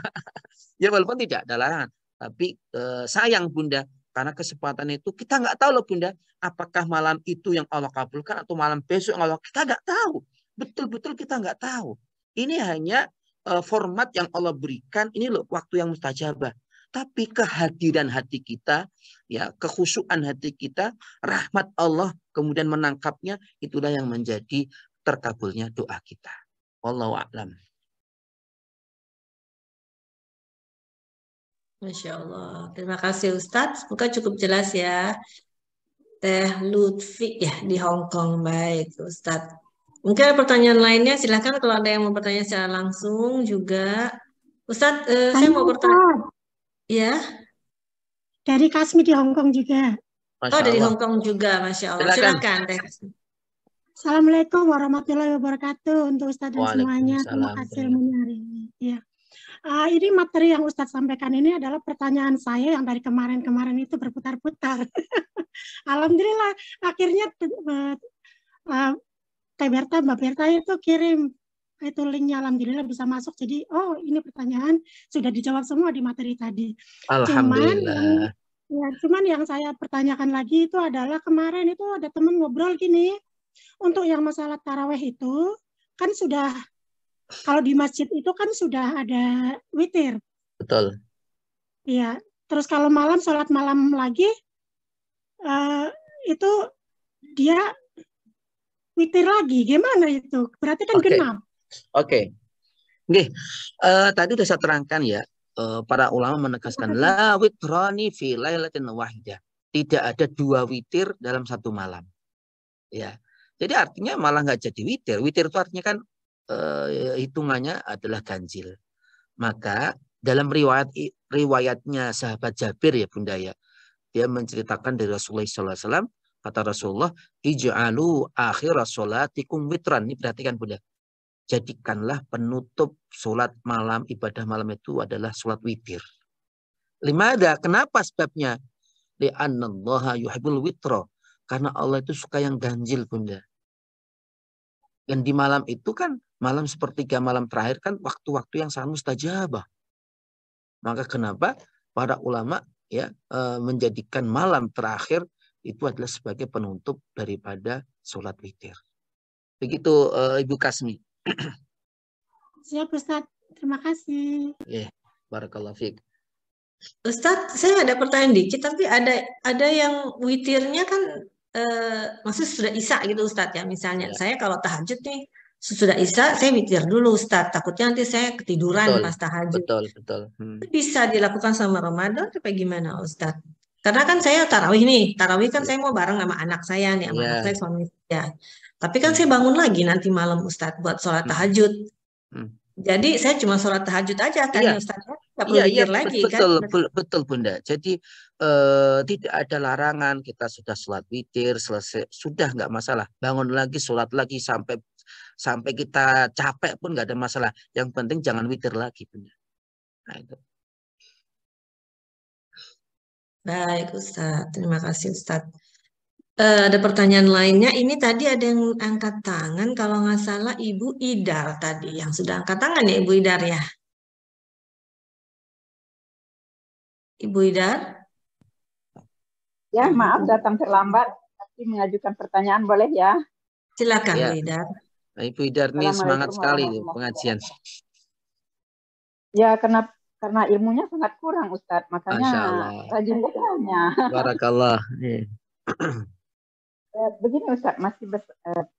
Ya walaupun tidak ada larangan, tapi sayang Bunda. Karena kesempatan itu kita nggak tahu loh Bunda, apakah malam itu yang Allah kabulkan atau malam besok yang Allah, kita nggak tahu. Betul-betul kita nggak tahu. Ini hanya format yang Allah berikan, ini loh waktu yang mustajabah. Tapi kehadiran hati kita, ya kekhusyuan hati kita, rahmat Allah kemudian menangkapnya, itulah yang menjadi terkabulnya doa kita. Wallahu a'lam. Masya Allah. Terima kasih Ustadz. Semoga cukup jelas ya. Teh Lutfi ya di Hong Kong. Baik Ustadz. Mungkin ada pertanyaan lainnya. Silahkan kalau ada yang mau bertanya secara langsung juga. Ustadz, saya mau bertanya. Ya. Dari Kasmi di Hong Kong juga. Masya dari Allah. Hong Kong juga. Masya Allah. Silakan Teh Kasmi. Assalamualaikum warahmatullahi wabarakatuh untuk Ustadz dan semuanya. Terima kasih ilmunya hari ini. Ya. Ini materi yang Ustadz sampaikan ini adalah pertanyaan saya yang dari kemarin-kemarin itu berputar-putar. Alhamdulillah akhirnya Mbak Berta itu kirim itu linknya, alhamdulillah bisa masuk. Jadi ini pertanyaan sudah dijawab semua di materi tadi. Alhamdulillah. Cuman yang saya pertanyakan lagi itu adalah kemarin itu ada teman ngobrol gini, untuk yang masalah taraweh itu kan sudah, kalau di masjid itu kan sudah ada witir. Betul. Iya. Terus kalau malam, sholat malam lagi, itu dia witir lagi. Gimana itu? Berarti kan genap. Oke. Tadi sudah saya terangkan ya. Para ulama menegaskan la witrani fi lailatin wahidah. Tidak ada dua witir dalam satu malam. Ya. Jadi artinya malah nggak jadi witir. Witir itu artinya kan hitungannya adalah ganjil. Maka dalam riwayatnya sahabat Jabir ya Bunda ya, dia menceritakan dari Rasulullah SAW, kata Rasulullah, ij'alu akhir sholatikum witran. Ini perhatikan Bunda. Jadikanlah penutup sholat malam, ibadah malam itu adalah sholat witir. Limada? Kenapa sebabnya? Li'annallaha yuhibbul witra. Karena Allah itu suka yang ganjil Bunda. Dan di malam itu kan, malam sepertiga malam terakhir kan waktu-waktu yang sangat mustajabah. Maka kenapa para ulama ya menjadikan malam terakhir itu adalah sebagai penutup daripada sholat witir. Begitu Ibu Kasmi. Siap Ustaz, terima kasih. Barakallahu fiik. Ustadz, saya ada pertanyaan dikit, tapi ada yang witirnya kan maksudnya sudah isya gitu Ustadz ya. Misalnya saya kalau tahajud nih sudah isya, saya witir dulu Ustadz. Takutnya nanti saya ketiduran pas tahajud. Betul. Bisa dilakukan sama Ramadan apa gimana Ustadz? Karena kan saya tarawih nih, tarawih kan saya mau bareng sama anak saya nih, sama anak saya suami saya. Tapi kan saya bangun lagi nanti malam Ustadz buat sholat tahajud. Jadi saya cuma sholat tahajud aja tadi Ustaz, nggak perlu witir lagi kan? Betul Bunda. Jadi tidak ada larangan kita sudah sholat witir selesai, sudah nggak masalah. Bangun lagi sholat lagi sampai kita capek pun nggak ada masalah. Yang penting jangan witir lagi Bunda. Nah, itu. Baik Ustaz, terima kasih Ustaz. Ada pertanyaan lainnya. Ini tadi ada yang angkat tangan. Kalau nggak salah Ibu Idar tadi yang sudah angkat tangan ya Ibu Idar ya. Ibu Idar. Ya maaf datang terlambat. Tapi mengajukan pertanyaan boleh ya? Silakan Bu Idar. Ibu Idar nih semangat sekali pengajian. Ya karena ilmunya sangat kurang Ustadz. Makanya rajin bertanya. Barakallah. Begini Ustaz,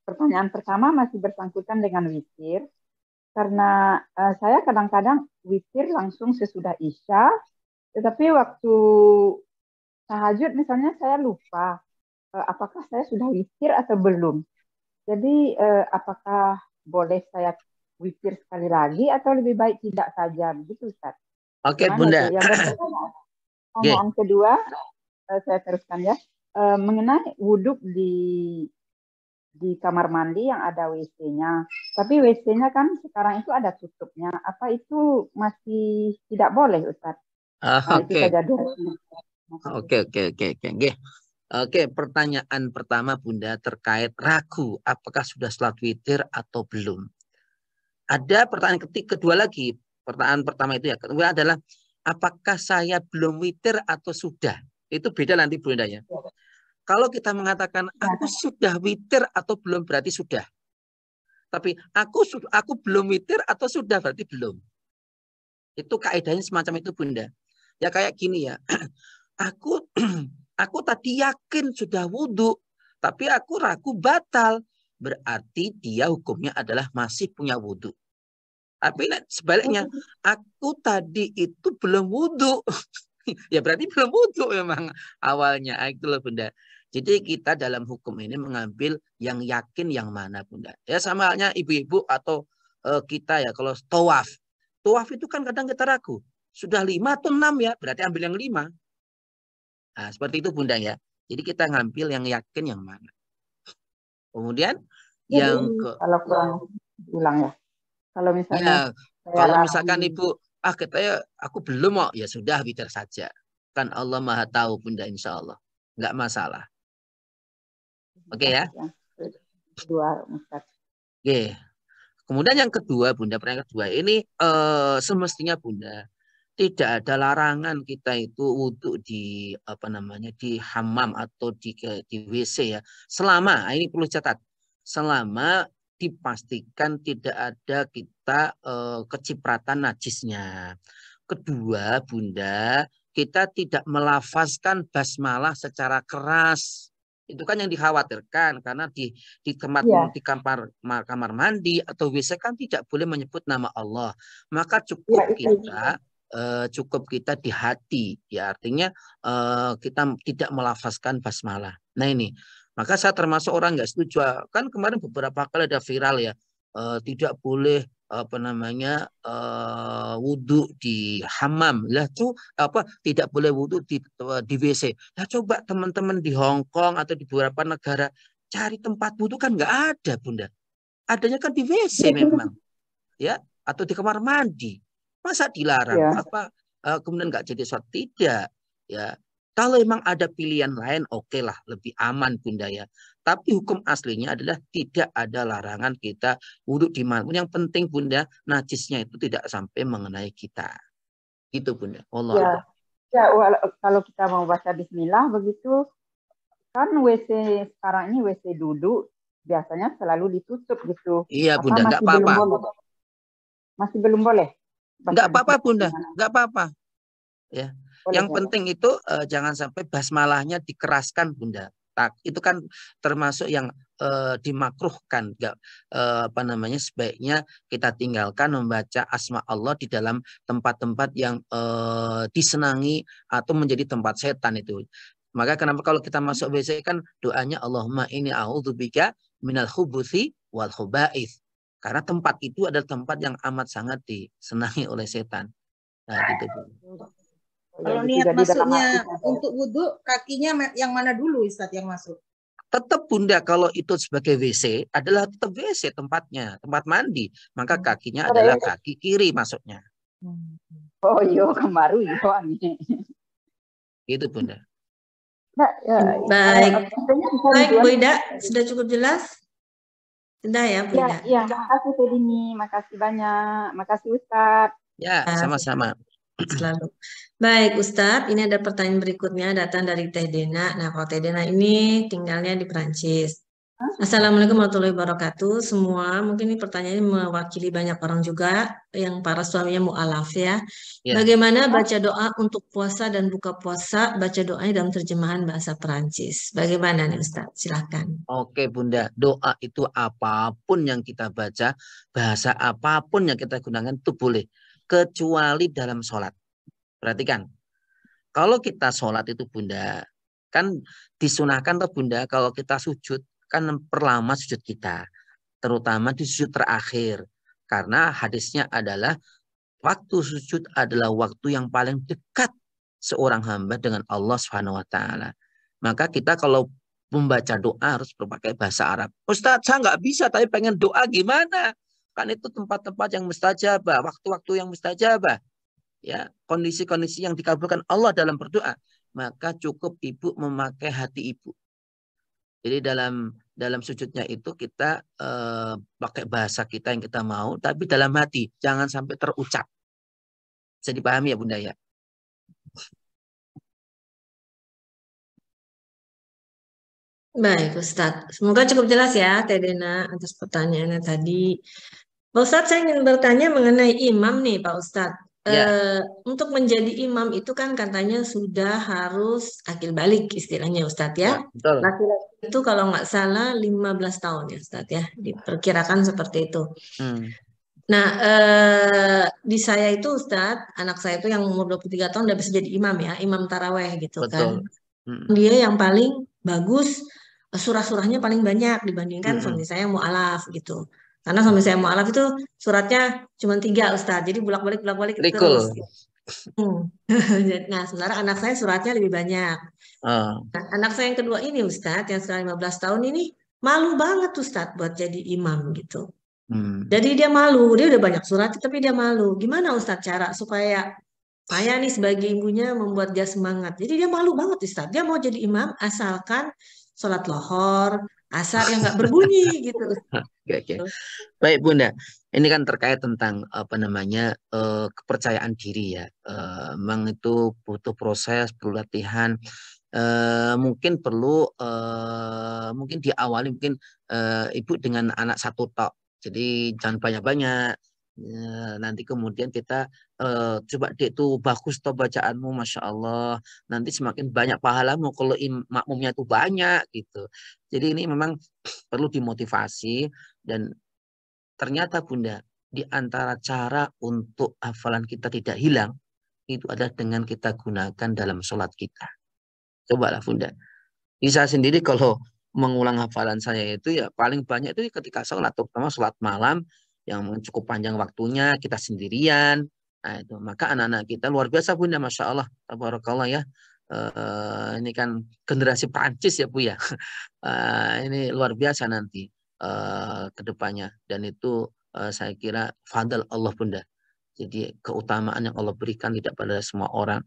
pertanyaan pertama masih bersangkutan dengan witir. Karena saya kadang-kadang witir langsung sesudah isya, tetapi waktu tahajud misalnya saya lupa apakah saya sudah witir atau belum. Jadi apakah boleh saya witir sekali lagi atau lebih baik tidak saja, begitu Ustaz? Oke Bunda. Yang kedua, saya teruskan ya. Mengenai wudhu di kamar mandi yang ada WC-nya. Tapi WC-nya kan sekarang itu ada tutupnya. Apa itu masih tidak boleh, Ustaz? Itu saja dulu. Oke, pertanyaan pertama Bunda terkait ragu apakah sudah sholat witir atau belum. Ada pertanyaan kedua lagi. Pertanyaan pertama itu ya. Kedua adalah apakah saya belum witir atau sudah? Itu beda nanti Bunda ya. Kalau kita mengatakan aku sudah witir atau belum berarti sudah. Tapi aku belum witir atau sudah berarti belum. Itu kaidahnya semacam itu Bunda. Ya kayak gini ya. Aku tadi yakin sudah wudhu, tapi aku ragu batal. Berarti dia hukumnya adalah masih punya wudhu. Tapi sebaliknya, aku tadi itu belum wudhu. Ya berarti belum wudhu memang awalnya. Itu loh Bunda. Jadi kita dalam hukum ini mengambil yang yakin yang mana Bunda. Ya sama halnya ibu-ibu atau kita ya kalau tawaf. Tawaf itu kan kadang kita ragu. Sudah 5 atau 6 ya, berarti ambil yang 5. Nah seperti itu Bunda ya. Jadi kita ngambil yang yakin yang mana. Kemudian yang kalau kurang ulang ya. Kalau misalnya kalau misalkan Ibu katanya aku belum ya sudah witir saja. Kan Allah Maha tahu Bunda insya Allah. Nggak masalah. Oke ya. Kedua Ustaz. Oke. Kemudian yang kedua Bunda, pertanyaan kedua ini semestinya Bunda tidak ada larangan kita itu wudhu di di hammam atau di WC ya. Selama ini perlu catat. Selama dipastikan tidak ada kita kecipratan najisnya. Kedua, Bunda, kita tidak melafazkan basmalah secara keras. Itu kan yang dikhawatirkan karena di kamar mandi atau WC kan tidak boleh menyebut nama Allah. Maka cukup kita di hati. Ya artinya kita tidak melafazkan basmalah. Nah ini. Maka saya termasuk orang nggak setuju. Kan kemarin beberapa kali ada viral ya, tidak boleh wudhu di hammam. Lah tuh tidak boleh wudhu di WC. Nah coba teman-teman di Hong Kong atau di beberapa negara cari tempat wudhu kan nggak ada Bunda. Adanya kan di WC memang, ya atau di kamar mandi. Masa dilarang? Kemudian nggak jadi sholat? Tidak, ya. Kalau memang ada pilihan lain, oke lah, lebih aman Bunda ya. Tapi hukum aslinya adalah tidak ada larangan kita wudhu di mana. Yang penting Bunda, najisnya itu tidak sampai mengenai kita. Gitu Bunda. Allah. Ya, kalau kita mau baca Bismillah begitu, kan WC sekarang ini WC duduk biasanya selalu ditutup gitu. Iya, Apa Bunda, nggak masih belum apa-apa. boleh? Masih belum boleh? Nggak Baca apa-apa, Bunda, Bismillah. nggak apa-apa. Ya, Boleh, yang boleh. penting itu jangan sampai basmalahnya dikeraskan, Bunda. Itu kan termasuk yang dimakruhkan. Nggak, apa namanya, sebaiknya kita tinggalkan membaca asma Allah di dalam tempat-tempat yang disenangi atau menjadi tempat setan itu. Maka kenapa kalau kita masuk WC kan doanya Allahumma inni a'udzubika minal khubuthi wal khubaith. Karena tempat itu adalah tempat yang amat sangat disenangi oleh setan. Nah, gitu, Bu. Kalau gitu, niat jadi dalam masuknya hati, untuk wudhu, kakinya yang mana dulu Ustadz yang masuk? Tetap, Bunda, kalau itu sebagai WC adalah tetap WC tempatnya, tempat mandi. Maka kakinya adalah kaki kiri masuknya. Oh iya, kemaru iya. Gitu, Bunda. Nah, Baik. bisa Baik, dijual. Bu Ida, sudah cukup jelas? Sudah ya, Bu Ida? Ya, makasih Teh Dini, makasih banyak, makasih Ustadz. Ya, sama-sama. Selalu. Baik, Ustadz, ini ada pertanyaan berikutnya datang dari Teh Dena. Nah, kalau Teh Dena ini tinggalnya di Perancis. Assalamualaikum warahmatullahi wabarakatuh. Semua, mungkin ini pertanyaannya mewakili banyak orang juga yang para suaminya mu'alaf ya. Ya. Bagaimana baca doa untuk puasa dan buka puasa, baca doanya dalam terjemahan bahasa Perancis. Bagaimana nih Ustadz? Silahkan. Oke, Bunda, doa itu apapun yang kita baca, bahasa apapun yang kita gunakan itu boleh. Kecuali dalam sholat. Perhatikan, kalau kita sholat itu, Bunda, kan disunahkan tuh, Bunda, kalau kita sujud, kan perlama sujud kita. Terutama di sujud terakhir. Karena hadisnya adalah waktu sujud adalah waktu yang paling dekat seorang hamba dengan Allah Subhanahu wa taala. Maka kita kalau membaca doa harus berpakai bahasa Arab. Ustadz, saya nggak bisa tapi pengen doa gimana? Kan itu tempat-tempat yang mustajabah, waktu-waktu yang mustajabah. Ya, kondisi-kondisi yang dikabulkan Allah dalam berdoa. Maka cukup ibu memakai hati ibu. Jadi dalam sujudnya itu kita pakai bahasa kita yang kita mau, tapi dalam hati, jangan sampai terucap. Bisa dipahami ya, Bunda ya? Baik, Ustadz. Semoga cukup jelas ya, Teh Dena, atas pertanyaannya tadi. Pak Ustadz, saya ingin bertanya mengenai imam nih, Pak Ustadz. Ya. Untuk menjadi imam itu kan katanya sudah harus akil balik istilahnya, Ustadz ya. Betul. Laki-laki itu kalau nggak salah 15 tahun ya, Ustadz ya. Diperkirakan seperti itu. Nah, di saya itu Ustadz, anak saya itu yang umur 23 tahun udah bisa jadi imam ya, imam taraweh gitu. Betul. Kan. Dia yang paling bagus, surah-surahnya paling banyak dibandingkan suami saya yang mu'alaf gitu. Karena suami saya mu'alaf itu suratnya cuma 3 Ustadz, jadi bolak-balik terus. Nah, sementara anak saya suratnya lebih banyak. Nah, anak saya yang kedua ini Ustadz, yang sekarang 15 tahun ini, malu banget Ustadz buat jadi imam gitu. Jadi dia malu, dia udah banyak surat tapi dia malu. Gimana Ustadz cara supaya saya nih sebagai ibunya membuat dia semangat. Jadi dia malu banget Ustadz. Dia mau jadi imam asalkan sholat lohor, asar yang nggak berbunyi gitu. Oke. Baik Bunda, ini kan terkait tentang apa namanya kepercayaan diri ya. Memang itu butuh proses, perlu latihan. Mungkin perlu mungkin diawali mungkin ibu dengan anak 1 tok. Jadi jangan banyak-banyak. Nanti kemudian kita coba dia itu bagus toh bacaanmu, Masya Allah. Nanti semakin banyak pahalamu kalau makmumnya itu banyak gitu. Jadi ini memang perlu dimotivasi dan ternyata Bunda di antara cara untuk hafalan kita tidak hilang itu adalah dengan kita gunakan dalam sholat kita. Cobalah Bunda. Bisa sendiri kalau mengulang hafalan saya itu ya paling banyak itu ketika sholat, terutama sholat malam yang cukup panjang waktunya, kita sendirian. Nah, itu. Maka anak-anak kita luar biasa Bunda, Masya Allah, tabarakallah ya. Ini kan generasi Prancis ya Bu ya. Ini luar biasa nanti ke depannya. Dan itu saya kira fadl Allah Bunda. Jadi keutamaan yang Allah berikan tidak pada semua orang.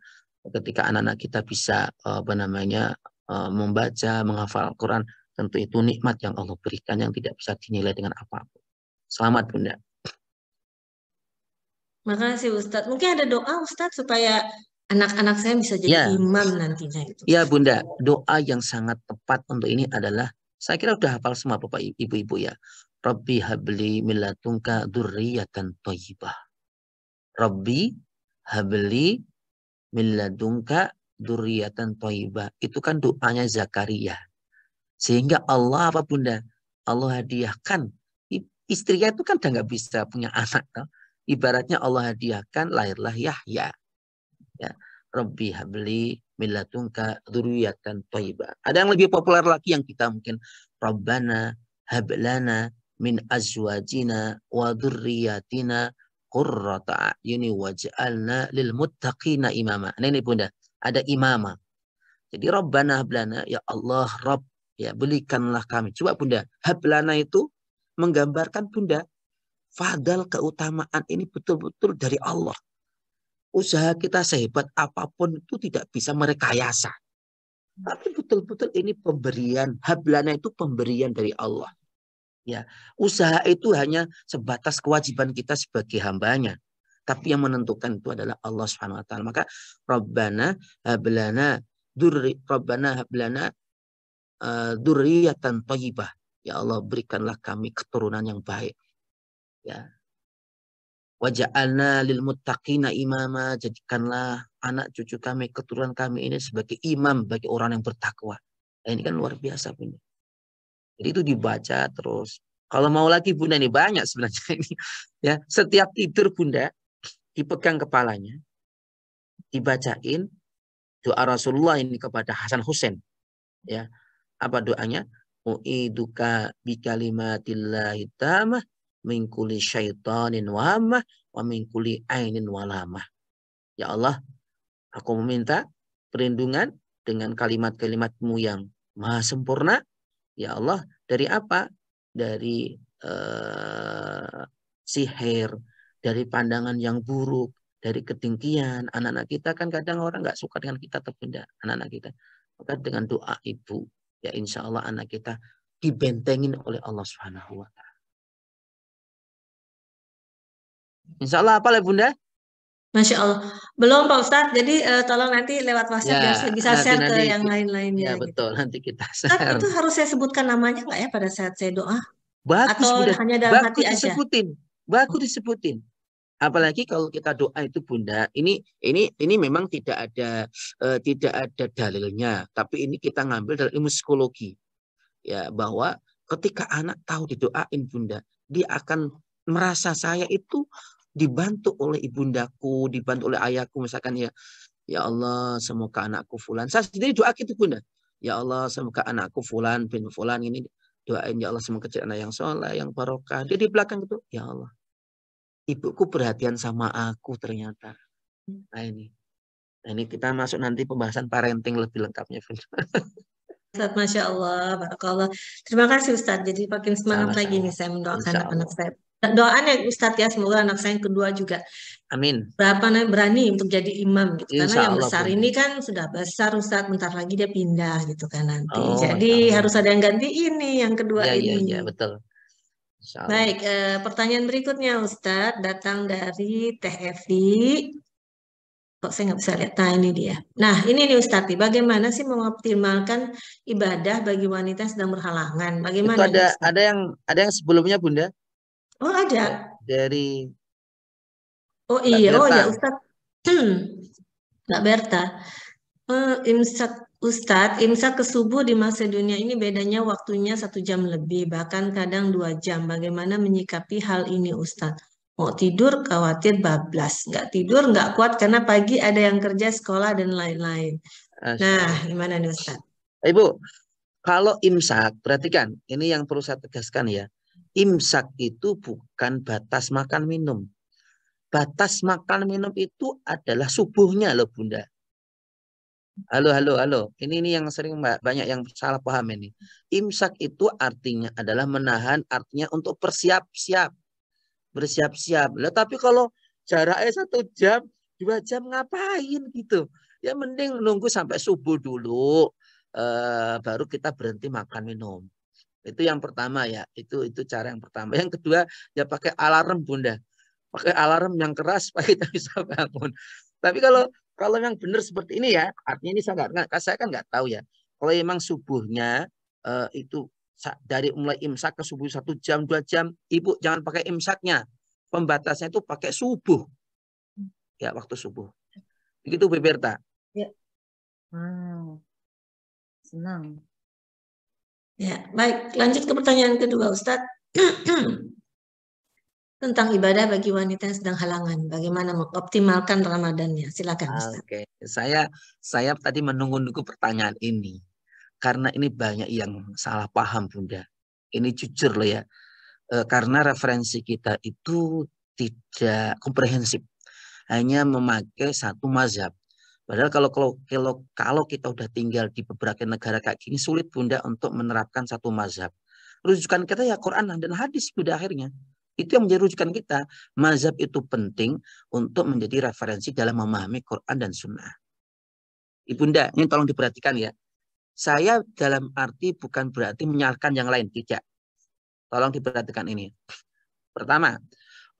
Ketika anak-anak kita bisa membaca, menghafal Al-Quran, tentu itu nikmat yang Allah berikan yang tidak bisa dinilai dengan apapun. Selamat Bunda. Makasih Ustadz. Mungkin ada doa Ustadz supaya anak-anak saya bisa jadi Ya, imam nantinya itu. ya Bunda, doa yang sangat tepat untuk ini adalah, saya kira udah hafal semua Bapak Ibu-ibu ya. Rabbi habli min ladunka dzurriyyatan thayyibah. Rabbi habli min ladunka dzurriyyatan thayyibah. Itu kan doanya Zakaria. Sehingga Allah apa Bunda? Allah hadiahkan. Istrinya itu kan udah nggak bisa punya anak. Toh. Ibaratnya Allah hadiahkan lahirlah Yahya. Ya. Rabbi habli min ladunka dzurriyyatan thayyibah. Ada yang lebih populer lagi yang kita mungkin Rabbana hablana min azwajina wa dzurriyyatina qurrata a'yuni waj'alna lil muttaqina imama. Nah ini Bunda, ada imama. Jadi Rabbana hablana, ya Allah Rabb, ya belikanlah kami. Coba Bunda, hablana itu menggambarkan Bunda, fadal keutamaan ini betul-betul dari Allah. Usaha kita sehebat apapun itu tidak bisa merekayasa. Tapi betul-betul ini pemberian, hablana itu pemberian dari Allah. Ya, usaha itu hanya sebatas kewajiban kita sebagai hambanya. Tapi yang menentukan itu adalah Allah Subhanahu wa taala. Maka Rabbana hablana dzurriyyatan thayyibah. Ya Allah, berikanlah kami keturunan yang baik. Ya. Waja'alna lil muttaqina imama, jadikanlah anak cucu kami, keturunan kami ini sebagai imam bagi orang yang bertakwa. Nah, ini kan luar biasa Bunda. Jadi itu dibaca terus. Kalau mau lagi Bunda, ini banyak sebenarnya ini. Ya, setiap tidur Bunda dipegang kepalanya, dibacain doa Rasulullah ini kepada Hasan Husain. Ya. Apa doanya? U'iduka bikalimatillahi tamah min kulli syaitanin wamah wa min kulli ainin walamah. Ya Allah, aku meminta perlindungan dengan kalimat-kalimat-Mu yang maha sempurna. Ya Allah, dari apa? Dari sihir, dari pandangan yang buruk, dari kedengkian. Anak-anak kita kan kadang orang nggak suka dengan kita terpindah, anak-anak kita. Maka dengan doa ibu, ya insya Allah anak kita dibentengin oleh Allah Subhanahu wa taala. Insya Allah apa lah Bunda? Masya Allah. Belum Pak Ustadz, jadi tolong nanti lewat WhatsApp biar saya bisa share ke yang lain-lainnya. Ya betul, gitu. nanti kita share. Itu harus saya sebutkan namanya nggak ya pada saat saya doa? Bagus, atau Bunda. hanya dalam Bagus hati disebutin. Aja? Bagus disebutin. Apalagi kalau kita doa itu Bunda, ini memang tidak ada dalilnya, tapi ini kita ngambil dari ilmu psikologi. Ya, bahwa ketika anak tahu didoain Bunda, dia akan merasa saya itu dibantu oleh ibundaku, dibantu oleh ayahku misalkan ya Allah semoga anakku fulan. Saya sendiri doa gitu Bunda. Ya Allah semoga anakku fulan bin fulan ini doain ya Allah semoga jadi anak yang soleh, yang barokah. Dia di belakang itu ya Allah. Ibuku perhatian sama aku ternyata. Nah ini kita masuk nanti pembahasan parenting lebih lengkapnya Bunda. Ustaz, Masya Allah, Barakallah. Terima kasih Ustaz. Jadi makin semangat lagi nih saya mendoakan anak saya. Doaan ya Ustaz ya, semoga anak saya yang kedua juga. Amin. Berani untuk jadi imam gitu. Karena yang besar pun. ini kan sudah besar Ustaz, bentar lagi dia pindah gitu kan nanti. Jadi harus ada yang ganti ini, yang kedua ini. Iya, betul. Baik, pertanyaan berikutnya Ustaz datang dari Teh Evi. Kok saya nggak bisa lihat? Nah ini dia. Nah ini nih Ustaz, bagaimana sih mengoptimalkan ibadah bagi wanita yang sedang berhalangan? Bagaimana? Itu ada yang sebelumnya Bunda? Oh ada. Dari. Oh iya, oh ya Ustaz. Mbak Berta. Imsak ke subuh di masa dunia ini bedanya waktunya 1 jam lebih, bahkan kadang 2 jam. Bagaimana menyikapi hal ini Ustaz? Mau tidur khawatir bablas, nggak tidur nggak kuat karena pagi ada yang kerja sekolah dan lain-lain. Nah, gimana nih Ustaz? Ibu, kalau imsak, perhatikan, ini yang perlu saya tegaskan ya. Imsak itu bukan batas makan minum. Batas makan minum itu adalah subuhnya loh Bunda. Halo. Ini yang sering banyak yang salah paham ini. Imsak itu artinya adalah menahan, artinya untuk bersiap-siap. Lah tapi kalau jaraknya 1 jam, 2 jam ngapain gitu? Ya mending nunggu sampai subuh dulu, baru kita berhenti makan minum. Itu yang pertama ya. Itu cara yang pertama. Yang kedua ya pakai alarm Bunda. Pakai alarm yang keras supaya kita bisa bangun. Tapi kalau Kalau yang benar seperti ini ya, artinya ini saya kan nggak tahu ya. Kalau memang subuhnya itu dari mulai imsak ke subuh 1 jam 2 jam, ibu jangan pakai imsaknya. Pembatasnya itu pakai subuh. Ya, waktu subuh. Begitu Bu Berta. Ya. Senang. Ya, baik. Lanjut ke pertanyaan kedua, Ustadz. Tentang ibadah bagi wanita yang sedang halangan. Bagaimana mengoptimalkan Ramadannya? Silakan, Ustadz. Oke, saya tadi menunggu-nunggu pertanyaan ini. Karena ini banyak yang salah paham, Bunda. Ini jujur loh ya. Karena referensi kita itu tidak komprehensif. Hanya memakai satu mazhab. Padahal kalau kita udah tinggal di beberapa negara kayak gini, sulit Bunda untuk menerapkan satu mazhab. Rujukan kita ya Quran dan hadis pada akhirnya. Itu yang menjadi rujukan kita. Mazhab itu penting untuk menjadi referensi dalam memahami Quran dan Sunnah. Ibunda, ini tolong diperhatikan ya. Saya dalam arti bukan berarti menyalahkan yang lain, tidak. Tolong diperhatikan ini. Pertama,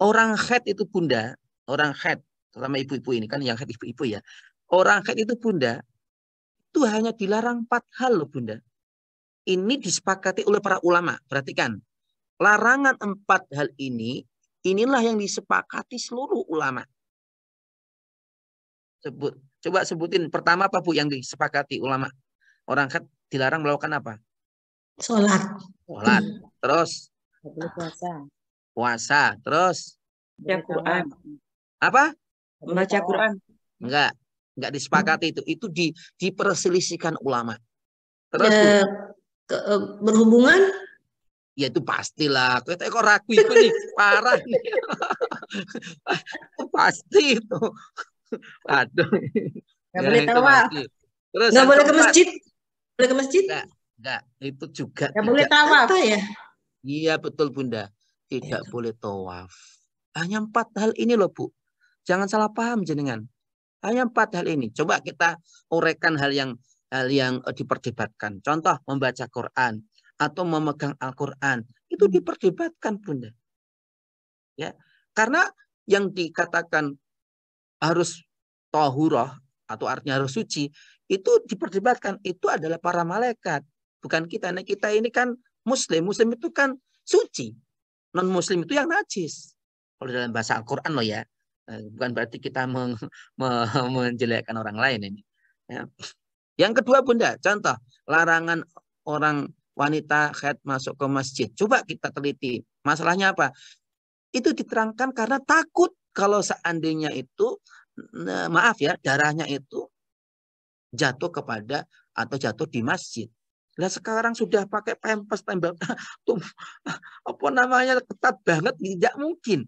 orang haid itu Bunda, orang haid, terutama ibu-ibu ini kan yang haid ibu-ibu ya. Orang haid itu Bunda, itu hanya dilarang 4 hal loh Bunda. Ini disepakati oleh para ulama. Perhatikan, larangan 4 hal ini, inilah yang disepakati seluruh ulama. Coba sebutin pertama apa Bu yang disepakati ulama? Orang haid dilarang melakukan apa? Sholat. Terus? Puasa. Puasa. Terus? Baca Quran. Apa? Membaca Quran. Enggak disepakati itu. Itu diperselisihkan ulama. Terus berhubungan? Ya itu pastilah. Kok ragu itu nih, parah nih. Pasti itu. Aduh. Nggak boleh tawaf. Terus nggak boleh ke masjid? Boleh ke masjid? Enggak. Itu juga. Nggak boleh tawaf. Apa ya? Iya betul Bunda. Tidak boleh tawaf. Hanya 4 hal ini loh Bu. Jangan salah paham jenengan. Hanya 4 hal ini. Coba kita uraikan hal yang diperdebatkan. Contoh membaca Quran atau memegang Al-Quran. Itu diperdebatkan Bunda. Ya. Karena yang dikatakan harus tahurah atau artinya harus suci, itu diperdebatkan. Itu adalah para malaikat. Bukan kita. Nah, kita ini kan Muslim. Muslim itu kan suci. Non-Muslim itu yang najis. Kalau dalam bahasa Al-Quran loh ya. Bukan berarti kita menjelekkan orang lain ini. Ya. Yang kedua Bunda, contoh larangan orang wanita haid masuk ke masjid. Coba kita teliti. Masalahnya apa? Itu diterangkan karena takut kalau seandainya itu, maaf ya, darahnya itu jatuh kepada atau jatuh di masjid. Nah sekarang sudah pakai pampers tembak apa namanya ketat banget, tidak mungkin.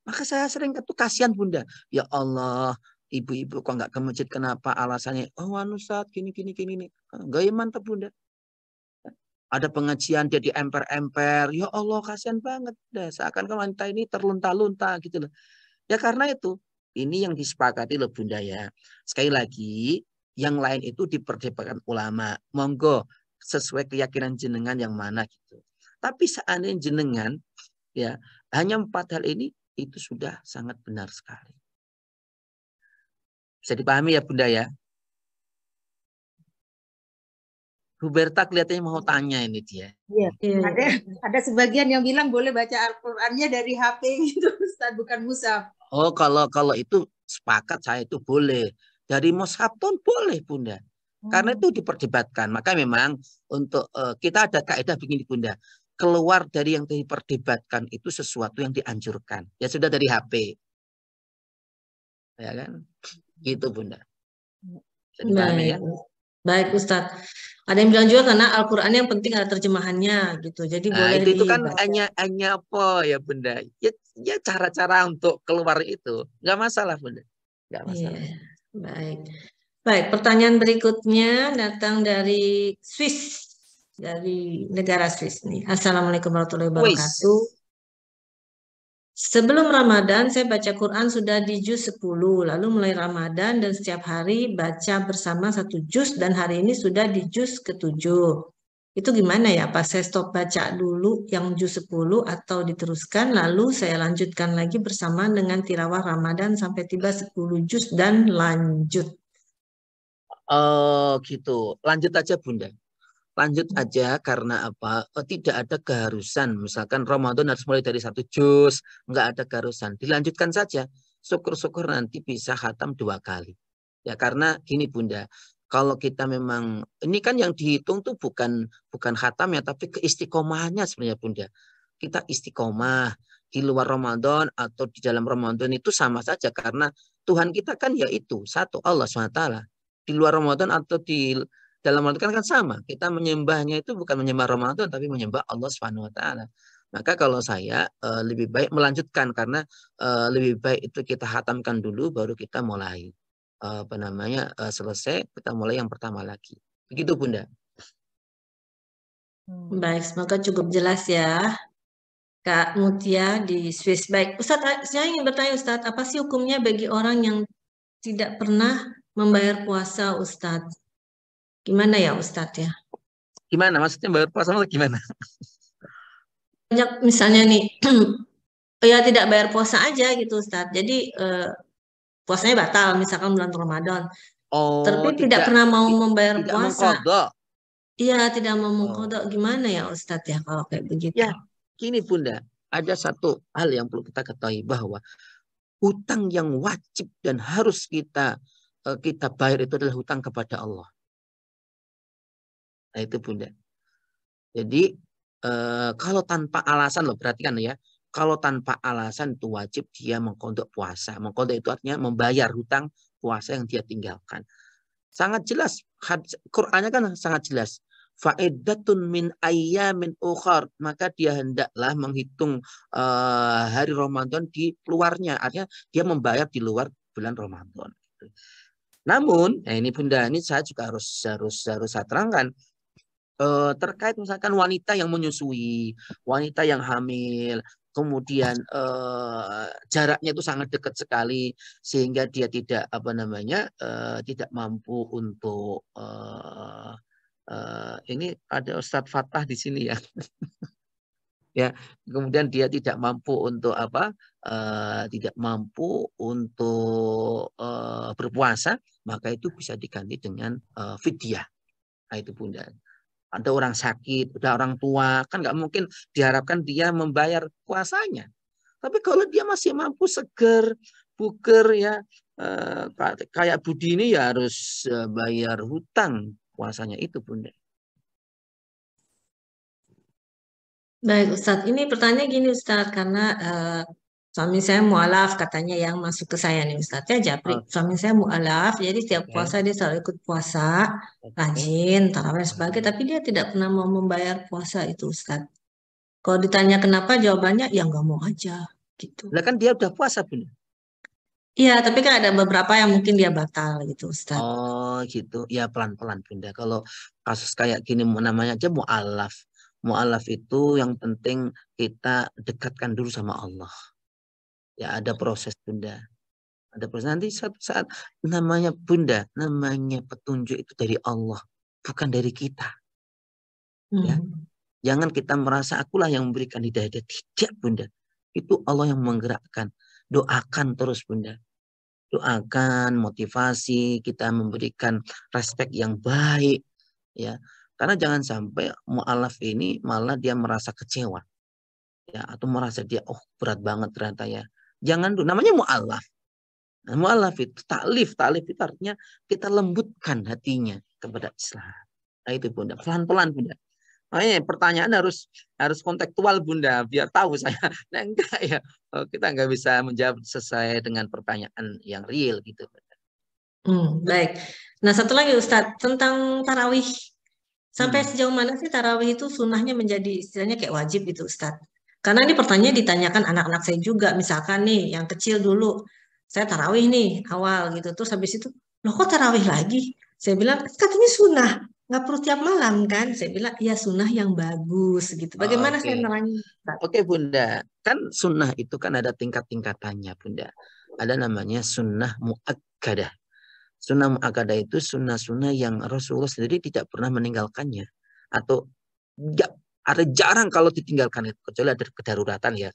Maka saya sering kasihan Bunda. Ya Allah, ibu-ibu kok nggak ke masjid, kenapa? Alasannya, oh Ustaz gini. Gak mantap Bunda. Ada pengajian dia di emper-emper. Ya Allah, kasihan banget. Seakan wanita ini terlunta-lunta gitu loh. Ya karena itu, ini yang disepakati loh Bunda ya. Sekali lagi, yang lain itu diperdebatkan ulama. Monggo sesuai keyakinan jenengan yang mana gitu. Tapi seandainya jenengan ya hanya 4 hal ini, itu sudah sangat benar sekali. Bisa dipahami ya Bunda ya. Bu Berta kelihatannya mau tanya ini dia. Iya. Ada sebagian yang bilang boleh baca Al-Qur'annya dari HP gitu Ustaz, bukan mushaf. Oh, kalau itu sepakat saya itu boleh. Dari mushaf pun boleh Bunda. Karena itu diperdebatkan. Maka memang untuk kita ada kaidah begini Bunda. Keluar dari yang diperdebatkan itu sesuatu yang dianjurkan. Ya sudah dari HP. Ya kan? Gitu Bunda. Baik. Ya? Baik Ustadz. Ada yang bilang juga karena Al-Quran yang penting ada terjemahannya gitu. Jadi boleh itu kan hanya apa ya Bunda? Ya cara-cara untuk keluar itu. Nggak masalah Bunda. Nggak masalah. Iya. Baik, pertanyaan berikutnya datang dari Swiss. Dari negara Swiss nih. Assalamualaikum warahmatullahi wabarakatuh. Sebelum Ramadan saya baca Quran sudah di juz 10. Lalu mulai Ramadan dan setiap hari baca bersama 1 juz dan hari ini sudah di juz ke-7. Itu gimana ya? Pas saya stop baca dulu yang juz 10 atau diteruskan, lalu saya lanjutkan lagi bersamaan dengan tilawah Ramadan sampai tiba 10 juz dan lanjut. Oh gitu. Lanjut aja Bunda. Lanjut aja karena apa? Tidak ada keharusan. Misalkan Ramadan harus mulai dari 1 juz, nggak ada keharusan. Dilanjutkan saja. Syukur-syukur nanti bisa khatam 2 kali. Ya karena gini Bunda, kalau kita memang ini kan yang dihitung tuh bukan khatam ya, tapi keistiqomahannya sebenarnya Bunda. Kita istiqomah di luar Ramadan atau di dalam Ramadan itu sama saja karena Tuhan kita kan yaitu satu Allah SWT. Di luar Ramadan atau di dalam Ramadan kan sama. Kita menyembahnya itu bukan menyembah Ramadan tapi menyembah Allah SWT. Maka kalau saya lebih baik melanjutkan karena lebih baik itu kita hatamkan dulu baru kita mulai selesai kita mulai yang pertama lagi. Begitu Bunda. Baik, semoga cukup jelas ya. Kak Mutia di Swiss. Baik, Ustadz, saya ingin bertanya Ustadz, apa sih hukumnya bagi orang yang tidak pernah membayar puasa Ustadz? Gimana ya Ustadz ya? Gimana? Maksudnya bayar puasa atau gimana? Banyak misalnya nih, ya tidak bayar puasa aja gitu Ustadz. Jadi puasanya batal misalkan bulan Ramadan. Oh, Tapi tidak pernah mau membayar tidak puasa. mengqadha. Iya, tidak mau mengqadha. Gimana ya Ustadz ya kalau kayak begitu? Ya, gini Bunda, ada satu hal yang perlu kita ketahui bahwa hutang yang wajib dan harus kita bayar itu adalah hutang kepada Allah. Nah itu Bunda. Jadi kalau tanpa alasan loh, perhatikan ya. Kalau tanpa alasan itu wajib dia mengqadha puasa. Mengqadha itu artinya membayar hutang puasa yang dia tinggalkan. Sangat jelas. Qur'annya kan sangat jelas. Fa'iddatun min ayyamin ukhar. Maka dia hendaklah menghitung hari Ramadan di luarnya. Artinya dia membayar di luar bulan Ramadan. Namun, ini Bunda, ini saya juga harus saya terangkan. Terkait misalkan wanita yang menyusui, wanita yang hamil, kemudian jaraknya itu sangat dekat sekali sehingga dia tidak tidak mampu untuk ini ada Ustadz Fatah di sini ya. Ya, kemudian dia tidak mampu untuk tidak mampu untuk berpuasa, maka itu bisa diganti dengan fidyah. Nah, itu Bunda. Ada orang sakit, ada orang tua, kan nggak mungkin diharapkan dia membayar puasanya. Tapi kalau dia masih mampu seger, buger ya, kayak Budi ini ya harus bayar hutang puasanya itu Bunda. Baik Ustadz, ini pertanyaan gini Ustadz, karena suami saya mu'alaf katanya yang masuk ke saya nih Ustadz ya Japri. Suami saya mu'alaf, jadi setiap puasa dia selalu ikut puasa, rajin, tarawih sebagainya, tapi dia tidak pernah mau membayar puasa itu Ustadz. Kalau ditanya kenapa, jawabannya ya nggak mau aja gitu. Lah kan dia udah puasa Bunda. Iya, tapi kan ada beberapa yang mungkin dia batal gitu Ustadz. Oh gitu, ya pelan-pelan Bunda. Kalau kasus kayak gini namanya aja mu'alaf. Mu'alaf itu yang penting kita dekatkan dulu sama Allah. Ya ada proses Bunda. Ada proses. Nanti suatu saat namanya Bunda, namanya petunjuk itu dari Allah. Bukan dari kita. Ya. Jangan kita merasa akulah yang memberikan hidayah. Tidak Bunda. Itu Allah yang menggerakkan. Doakan terus Bunda. Doakan, motivasi, kita memberikan respek yang baik. Ya. Karena jangan sampai mu'alaf ini malah dia merasa kecewa. Ya, atau merasa dia, oh berat banget ternyata ya. Jangan dulu, namanya mu'alaf. Nah, mu'alaf itu taklif itu artinya kita lembutkan hatinya kepada Islam. Nah itu Bunda, pelan-pelan Bunda. Makanya pertanyaan harus kontekstual Bunda, biar tahu saya. Nah enggak ya, kita nggak bisa menjawab sesuai dengan pertanyaan yang real gitu. Baik. Nah satu lagi Ustadz, tentang tarawih. Sampai sejauh mana sih tarawih itu sunnahnya menjadi istilahnya kayak wajib gitu Ustadz? Karena ini pertanyaan ditanyakan anak-anak saya juga. Misalkan nih yang kecil dulu, saya tarawih nih awal gitu. Terus habis itu, loh kok tarawih lagi? Saya bilang, katanya sunnah. Nggak perlu tiap malam kan? Saya bilang, ya sunnah yang bagus gitu. Bagaimana saya nerangin? Oke Bunda, kan sunnah itu kan ada tingkat-tingkatannya Bunda. Ada namanya sunnah mu'akkadah. Sunnah mu'akkadah itu sunnah-sunnah yang Rasulullah sendiri tidak pernah meninggalkannya. Atau Ya, ada jarang kalau ditinggalkan itu, kecuali ada kedaruratan ya.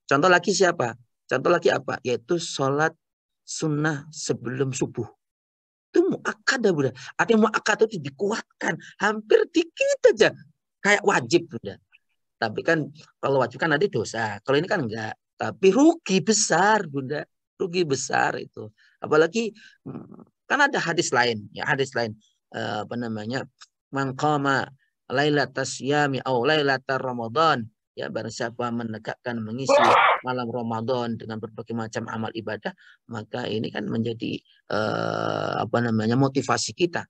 Contoh lagi siapa? Contoh lagi apa? Yaitu sholat sunnah sebelum subuh. Itu muakkad ya Bunda. Artinya muakkad itu dikuatkan. Hampir dikit aja. Kayak wajib Bunda. Tapi kan kalau wajib kan nanti dosa. Kalau ini kan enggak. Tapi rugi besar Bunda. Rugi besar itu. Apalagi kan ada hadis lain. Ya hadis lain. Apa namanya? Man qama lailatas yami au lailatar Ramadan. Ya barang siapa menegakkan mengisi malam Ramadan dengan berbagai macam amal ibadah, maka ini kan menjadi apa namanya motivasi kita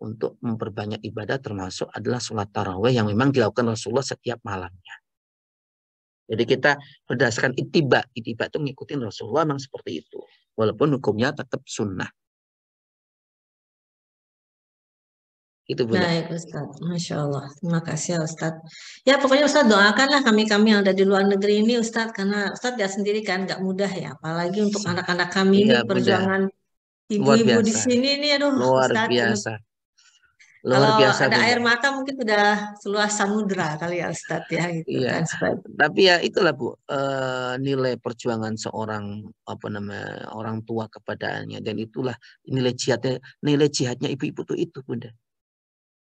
untuk memperbanyak ibadah, termasuk adalah sholat tarawih yang memang dilakukan Rasulullah setiap malamnya. Jadi kita berdasarkan ittiba itu ngikutin Rasulullah memang seperti itu, walaupun hukumnya tetap sunnah. Itu Bunda. Baik Ustadz, Masya Allah. Terima kasih ya Ustadz. Ya pokoknya Ustadz doakanlah kami-kami yang ada di luar negeri ini Ustadz. Karena Ustadz lihat sendiri kan nggak mudah ya. Apalagi untuk anak-anak kami ini Iya, perjuangan luar ibu-ibu di biasa. sini nih aduh Luar Ustadz. biasa. Luar Kalau biasa ada Bunda. air mata mungkin sudah seluas samudra kali ya Ustadz ya gitu Iya. kan. Tapi ya itulah Bu, nilai perjuangan seorang apa namanya orang tua kepadanya, dan itulah nilai jihadnya ibu-ibu itu Bunda.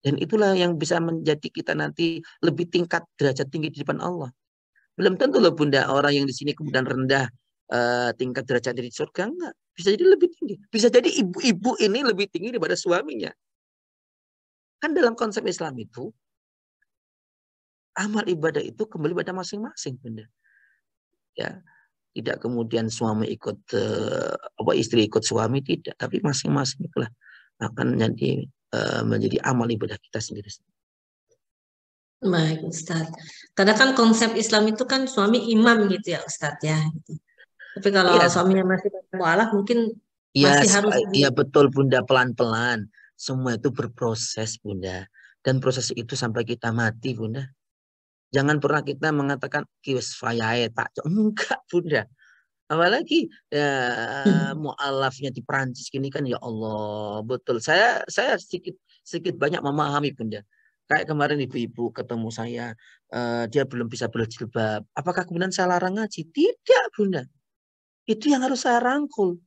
Dan itulah yang bisa menjadi kita nanti lebih tingkat derajat tinggi di depan Allah. Belum tentu loh Bunda orang yang di sini kemudian rendah tingkat derajat di surga, enggak. Bisa jadi lebih tinggi. Bisa jadi ibu-ibu ini lebih tinggi daripada suaminya. Kan dalam konsep Islam itu amal ibadah itu kembali pada masing-masing Bunda. Ya, tidak kemudian suami ikut istri ikut suami, tidak, tapi masing-masing itulah akan menjadi amal ibadah kita sendiri. Baik Ustadz. Kadang kan konsep Islam itu kan suami imam gitu ya Ustadz ya. Tapi kalau Iya, suaminya masih mualaf mungkin ya, masih harus ya betul Bunda, pelan-pelan. Semua itu berproses Bunda. Dan proses itu sampai kita mati Bunda. Jangan pernah kita mengatakan kiwes fayae tak. Enggak Bunda. Apalagi ya, mu'alafnya di Perancis gini kan, ya Allah, betul. Saya sedikit banyak memahami Bunda. Kayak kemarin ibu-ibu ketemu saya, dia belum bisa berjilbab. Apakah kemudian saya larang ngaji? Tidak Bunda. Itu yang harus saya rangkul.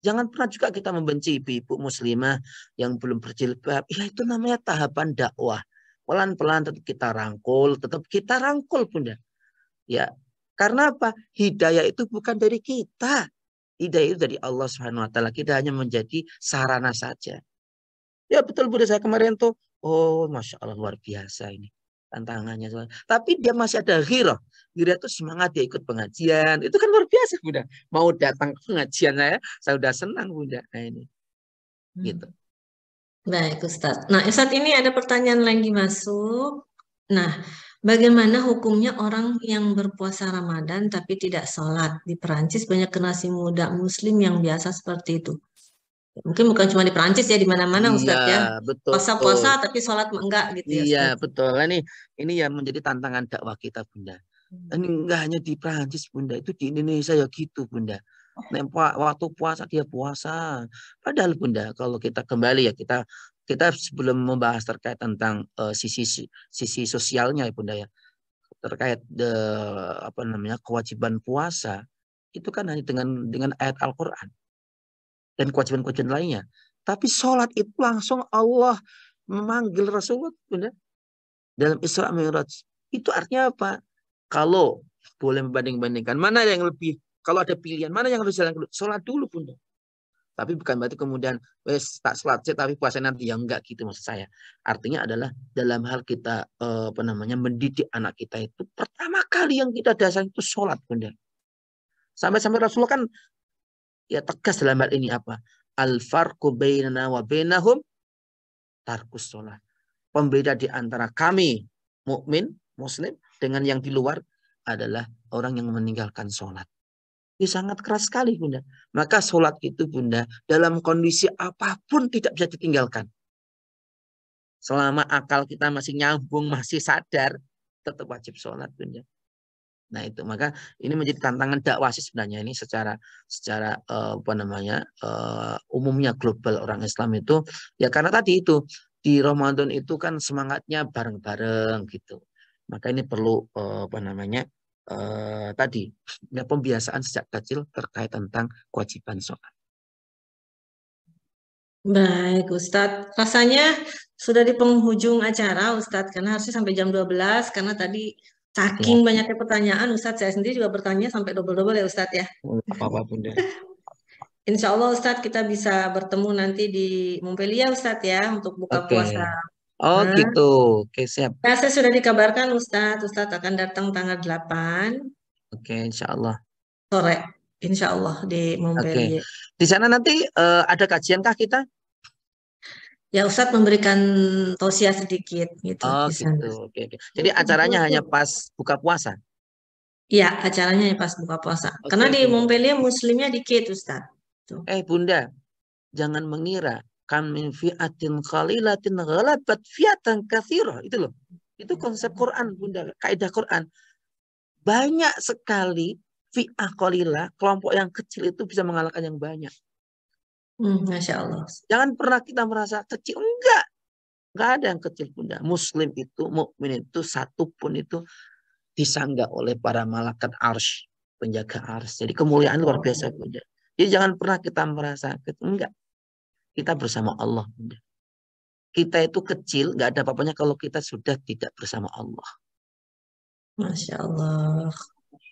Jangan pernah juga kita membenci ibu-ibu muslimah yang belum berjilbab. Ya itu namanya tahapan dakwah. Pelan-pelan tetap kita rangkul Bunda. Ya, karena apa? Hidayah itu bukan dari kita. Hidayah itu dari Allah Subhanahu wa taala. Kita hanya menjadi sarana saja. Ya betul Bunda, saya kemarin tuh, oh Masya Allah luar biasa ini tantangannya. Tapi dia masih ada ghirah. Ghirah itu semangat dia ikut pengajian. Itu kan luar biasa Bunda. Mau datang ke pengajian saya udah senang Bunda. Nah ini. Gitu. Baik Ustadz. Nah Ustadz ini ada pertanyaan lagi masuk. Nah, bagaimana hukumnya orang yang berpuasa Ramadan tapi tidak sholat? Di Perancis banyak generasi muda Muslim yang biasa seperti itu. Mungkin bukan cuma di Perancis ya, di mana-mana Ustadz ya. Iya, betul. Puasa-puasa tapi sholat enggak gitu ya Iya, Ustadz. betul. Ini yang menjadi tantangan dakwah kita Bunda. Ini enggak hanya di Perancis Bunda, itu di Indonesia ya gitu Bunda. Waktu puasa dia puasa. Padahal Bunda, kalau kita kembali ya kita sebelum membahas terkait tentang sisi sosialnya ya Bunda ya, terkait apa namanya kewajiban puasa, itu kan hanya dengan ayat Al-Qur'an dan kewajiban-kewajiban lainnya. Tapi sholat itu langsung Allah memanggil Rasulullah Bunda dalam Isra Mi'raj. Itu artinya apa? Kalau boleh membanding-bandingkan mana yang lebih, kalau ada pilihan mana yang harus jalan dulu, sholat dulu Bunda. Tapi bukan berarti kemudian wes tak sholat sih tapi puasa nanti, ya enggak gitu maksud saya. Artinya adalah dalam hal kita apa namanya mendidik anak kita itu pertama kali yang kita dasar itu sholat Bunda. Sampai-sampai Rasulullah kan ya tegas dalam hal ini apa? Al-farqu bainana wa bainahum tarkus sholat. Pembeda di antara kami mukmin muslim dengan yang di luar adalah orang yang meninggalkan sholat. Ini sangat keras sekali Bunda. Maka sholat itu Bunda dalam kondisi apapun tidak bisa ditinggalkan. Selama akal kita masih nyambung, masih sadar, tetap wajib sholat Bunda. Nah itu, maka ini menjadi tantangan dakwah sih sebenarnya ini secara apa namanya umumnya global orang Islam itu ya karena tadi itu di Ramadan itu kan semangatnya bareng-bareng gitu. Maka ini perlu tadi ya, pembiasaan sejak kecil terkait tentang kewajiban sholat. Baik, Ustadz. Rasanya sudah di penghujung acara, Ustadz, karena harusnya sampai jam 12, karena tadi saking banyaknya pertanyaan, Ustadz, saya sendiri juga bertanya sampai double-double ya, Ustadz ya. Apa-apa Bunda. Insya Allah, Ustadz, kita bisa bertemu nanti di Montpellier, Ustadz ya, untuk buka Oke. puasa. Oh Nah, gitu. Oke, siap. ya, saya sudah dikabarkan, Ustadz akan datang tanggal 8 Oke, insya Allah. sore, insya Allah di Oke. Montpellier. Di sana nanti ada kajiankah kita? Ya, Ustadz memberikan tausiah sedikit gitu Oh di sana. gitu. Oke, oke. Jadi acaranya hanya pas buka puasa? Iya, acaranya pas buka puasa. Oke, Karena di oke. Montpellier muslimnya dikit, Ustadz. Tuh. Bunda, jangan mengira kan min fi'atin qalilatin ghalabat fi'atan katsirah. Itu loh. Itu konsep Quran, Bunda, kaidah Quran. Banyak sekali fi'ah qalilah, kelompok yang kecil itu bisa mengalahkan yang banyak. Masya Allah. Jangan pernah kita merasa kecil. Enggak ada yang kecil, Bunda. Muslim itu, mukmin itu, satu pun itu disanggah oleh para malaikat arsy, penjaga arsy. Jadi kemuliaan luar biasa, Bunda. Jadi jangan pernah kita merasa kecil. Enggak. Kita bersama Allah, Bunda. Kita itu kecil, enggak ada apa-apanya kalau kita sudah tidak bersama Allah. Masya Allah.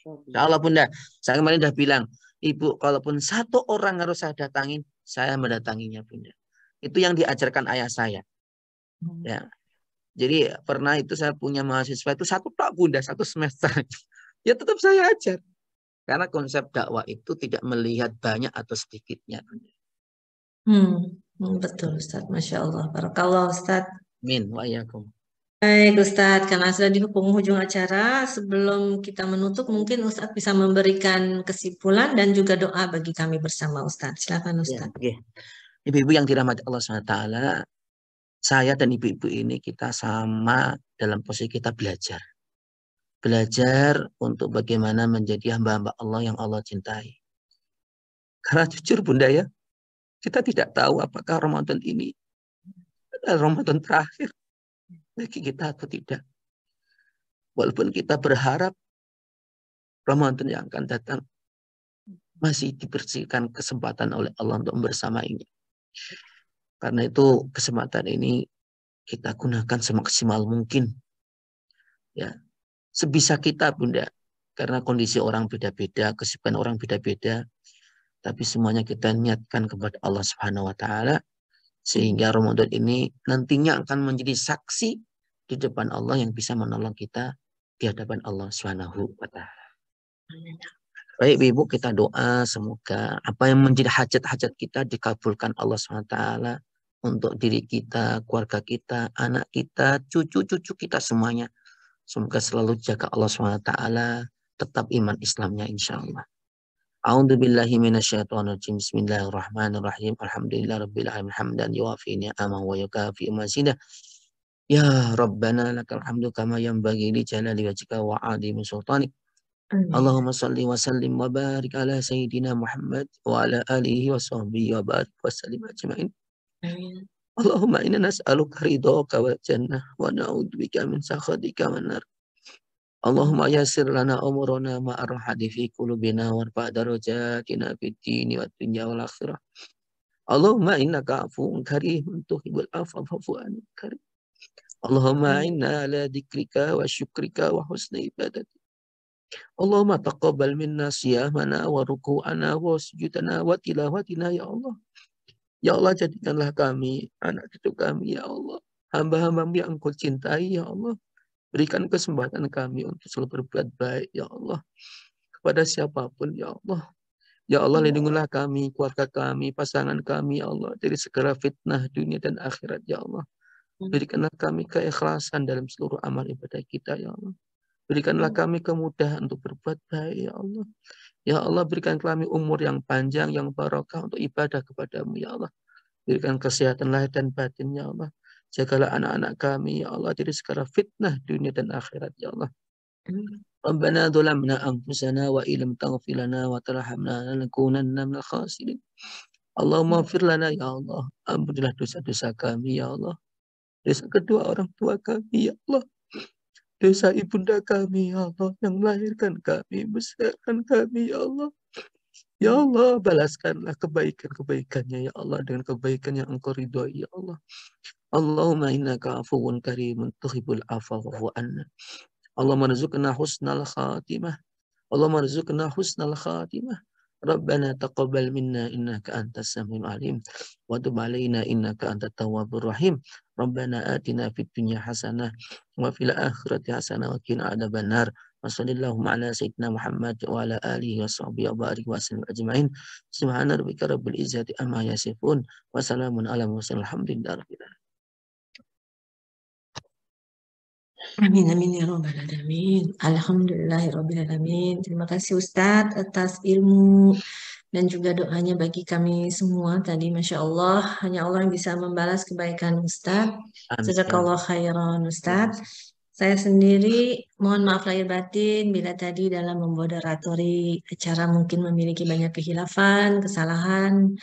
Insya Allah, Bunda. Saya kemarin sudah bilang, Ibu, kalaupun satu orang harus saya datangin, saya mendatanginya, Bunda. Itu yang diajarkan ayah saya. Ya. Jadi pernah itu saya punya mahasiswa itu satu tak, Bunda, satu semester. Ya tetap saya ajar. Karena konsep dakwah itu tidak melihat banyak atau sedikitnya. Betul, Ustadz. Masya Allah. Barakallah, Ustadz. Amin. Wa iyyakum. Baik, Ustadz. Karena sudah di penghujung acara, sebelum kita menutup, mungkin Ustadz bisa memberikan kesimpulan dan juga doa bagi kami bersama, Ustadz. Silakan, Ustadz. Ya, ibu-ibu yang dirahmati Allah SWT, saya dan ibu-ibu ini kita sama dalam posisi kita belajar. Belajar untuk bagaimana menjadi hamba-hamba Allah yang Allah cintai. Karena jujur, Bunda ya, kita tidak tahu apakah Ramadan ini adalah Ramadan terakhir bagi kita atau tidak. Walaupun kita berharap Ramadan yang akan datang masih dibersihkan kesempatan oleh Allah untuk bersamainya. Karena itu kesempatan ini kita gunakan semaksimal mungkin. Ya, sebisa kita, Bunda. Karena kondisi orang beda-beda, kesibukan orang beda-beda. Tapi semuanya kita niatkan kepada Allah Subhanahu wa Ta'ala. Sehingga Ramadan ini nantinya akan menjadi saksi di depan Allah yang bisa menolong kita di hadapan Allah Subhanahu wa Ta'ala. Baik, Ibu, kita doa semoga apa yang menjadi hajat-hajat kita dikabulkan Allah Subhanahu wa Ta'ala untuk diri kita, keluarga kita, anak kita, cucu-cucu kita semuanya. Semoga selalu jaga Allah Subhanahu wa Ta'ala, tetap iman Islamnya insyaAllah. A'udzubillahi minasyaitonirrajim. Bismillahirrahmanirrahim. Alhamdulillahirabbil alamin hamdan yuwafi ni'amahu wa yukafi mazidah. Ya Rabbana lakal hamdu kama yanbaghi li jalali wajhika wa 'azimi sultanik. Allahumma salli wa sallim wa barik ala sayyidina Muhammad wa ala alihi wa sahbihi wa barik wa sallim ajma'in. Allahumma inna nas'aluka ridhaka wal jannah wa na'udzubika min sakhatika wan nar. Allahumma yassir lana umurana ma'arhadi fi qulubina warfa' darajatina fid dini wad dunya wal akhirah. Allahumma innaka 'afuwun karimun tuhibbul 'afwa fa'fu 'anna karim. Allahumma inna ala dzikrika wa syukrika wa husni ibadati. Allahumma taqabbal minna siyamana wa ruku'ana wa sujudana wa tilawatina ya Allah. Ya Allah, jadikanlah kami, anak cucu kami ya Allah, hamba-hamba yang Engkau cintai ya Allah. Berikan kesempatan kami untuk selalu berbuat baik, ya Allah. Kepada siapapun, ya Allah. Ya Allah, lindungilah kami, keluarga kami, pasangan kami, ya Allah. Dari segala fitnah dunia dan akhirat, ya Allah. Berikanlah kami keikhlasan dalam seluruh amal ibadah kita, ya Allah. Berikanlah kami kemudahan untuk berbuat baik, ya Allah. Ya Allah, berikan kami umur yang panjang, yang barakah untuk ibadah kepadamu, ya Allah. Berikan kesehatan lahir dan batin, ya Allah. Jagalah anak-anak kami, ya Allah, dari segala fitnah dunia dan akhirat, ya Allah. Rabbana dhulamna anfusana wa illam taghfir lana wa tarhamna lanakunanna minal khasirin. Allahumma ighfir lana ya Allah. Ampunilah dosa-dosa kami, ya Allah. Dosa kedua orang tua kami, ya Allah. Dosa ibunda kami, ya Allah, yang melahirkan kami, besarkan kami, ya Allah. Ya Allah, balaskanlah kebaikan-kebaikannya, ya Allah, dengan kebaikan yang Engkau ridhoi, ya Allah. Allahumma innaka afuwun karimun tuhibbul afwa wa'fu anna. Allahumma rizukna husnal khatimah. Allahumma rizukna husnal khatimah. Rabbana taqabbal minna innaka antas samiul alim wa tub alaina innaka antat tawwabur rahim. Rabbana atina fid dunya hasanah wa fil akhirati hasanah wa qina adzabannar. Wa sallallahu ala sayyidina Muhammad wa ala alihi wa sahbihi wa barik wa sallam ajma'in. Subhana rabbika rabbil izzati amma yasifun wa salamun ala mursalin alhamdulillahi rabbil alamin. Amin, amin ya robbal alamin. Alhamdulillahirabbil alamin. Terima kasih Ustadz atas ilmu dan juga doanya bagi kami semua tadi. Masya Allah, hanya Allah yang bisa membalas kebaikan Ustadz. Jazakallah khairan Ustadz. Saya sendiri mohon maaf lahir batin bila tadi dalam memoderatori acara mungkin memiliki banyak kehilafan, kesalahan,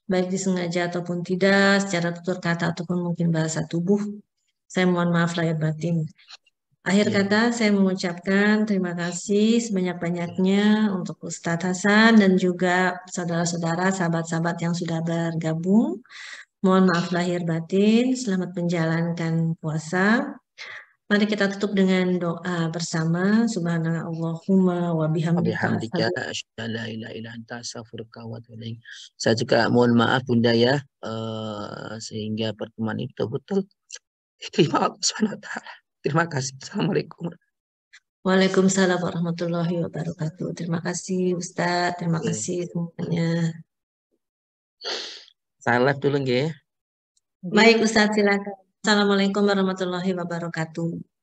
baik disengaja ataupun tidak, secara tutur kata ataupun mungkin bahasa tubuh. Saya mohon maaf lahir batin. Akhir kata saya mengucapkan terima kasih sebanyak-banyaknya untuk Ustadz Hasan dan juga saudara-saudara, sahabat-sahabat yang sudah bergabung. Mohon maaf lahir batin, selamat menjalankan puasa. Mari kita tutup dengan doa bersama. Subhanallahumma wa bihamdika. Saya juga mohon maaf Bunda ya, sehingga pertemuan itu betul diterima Allah Subhanahu wa Ta'ala. Terima kasih. Assalamualaikum. Waalaikumsalam warahmatullahi wabarakatuh. Terima kasih Ustadz. Terima kasih semuanya. Saya live dulu nggih. Baik Ustadz, silakan. Assalamualaikum warahmatullahi wabarakatuh.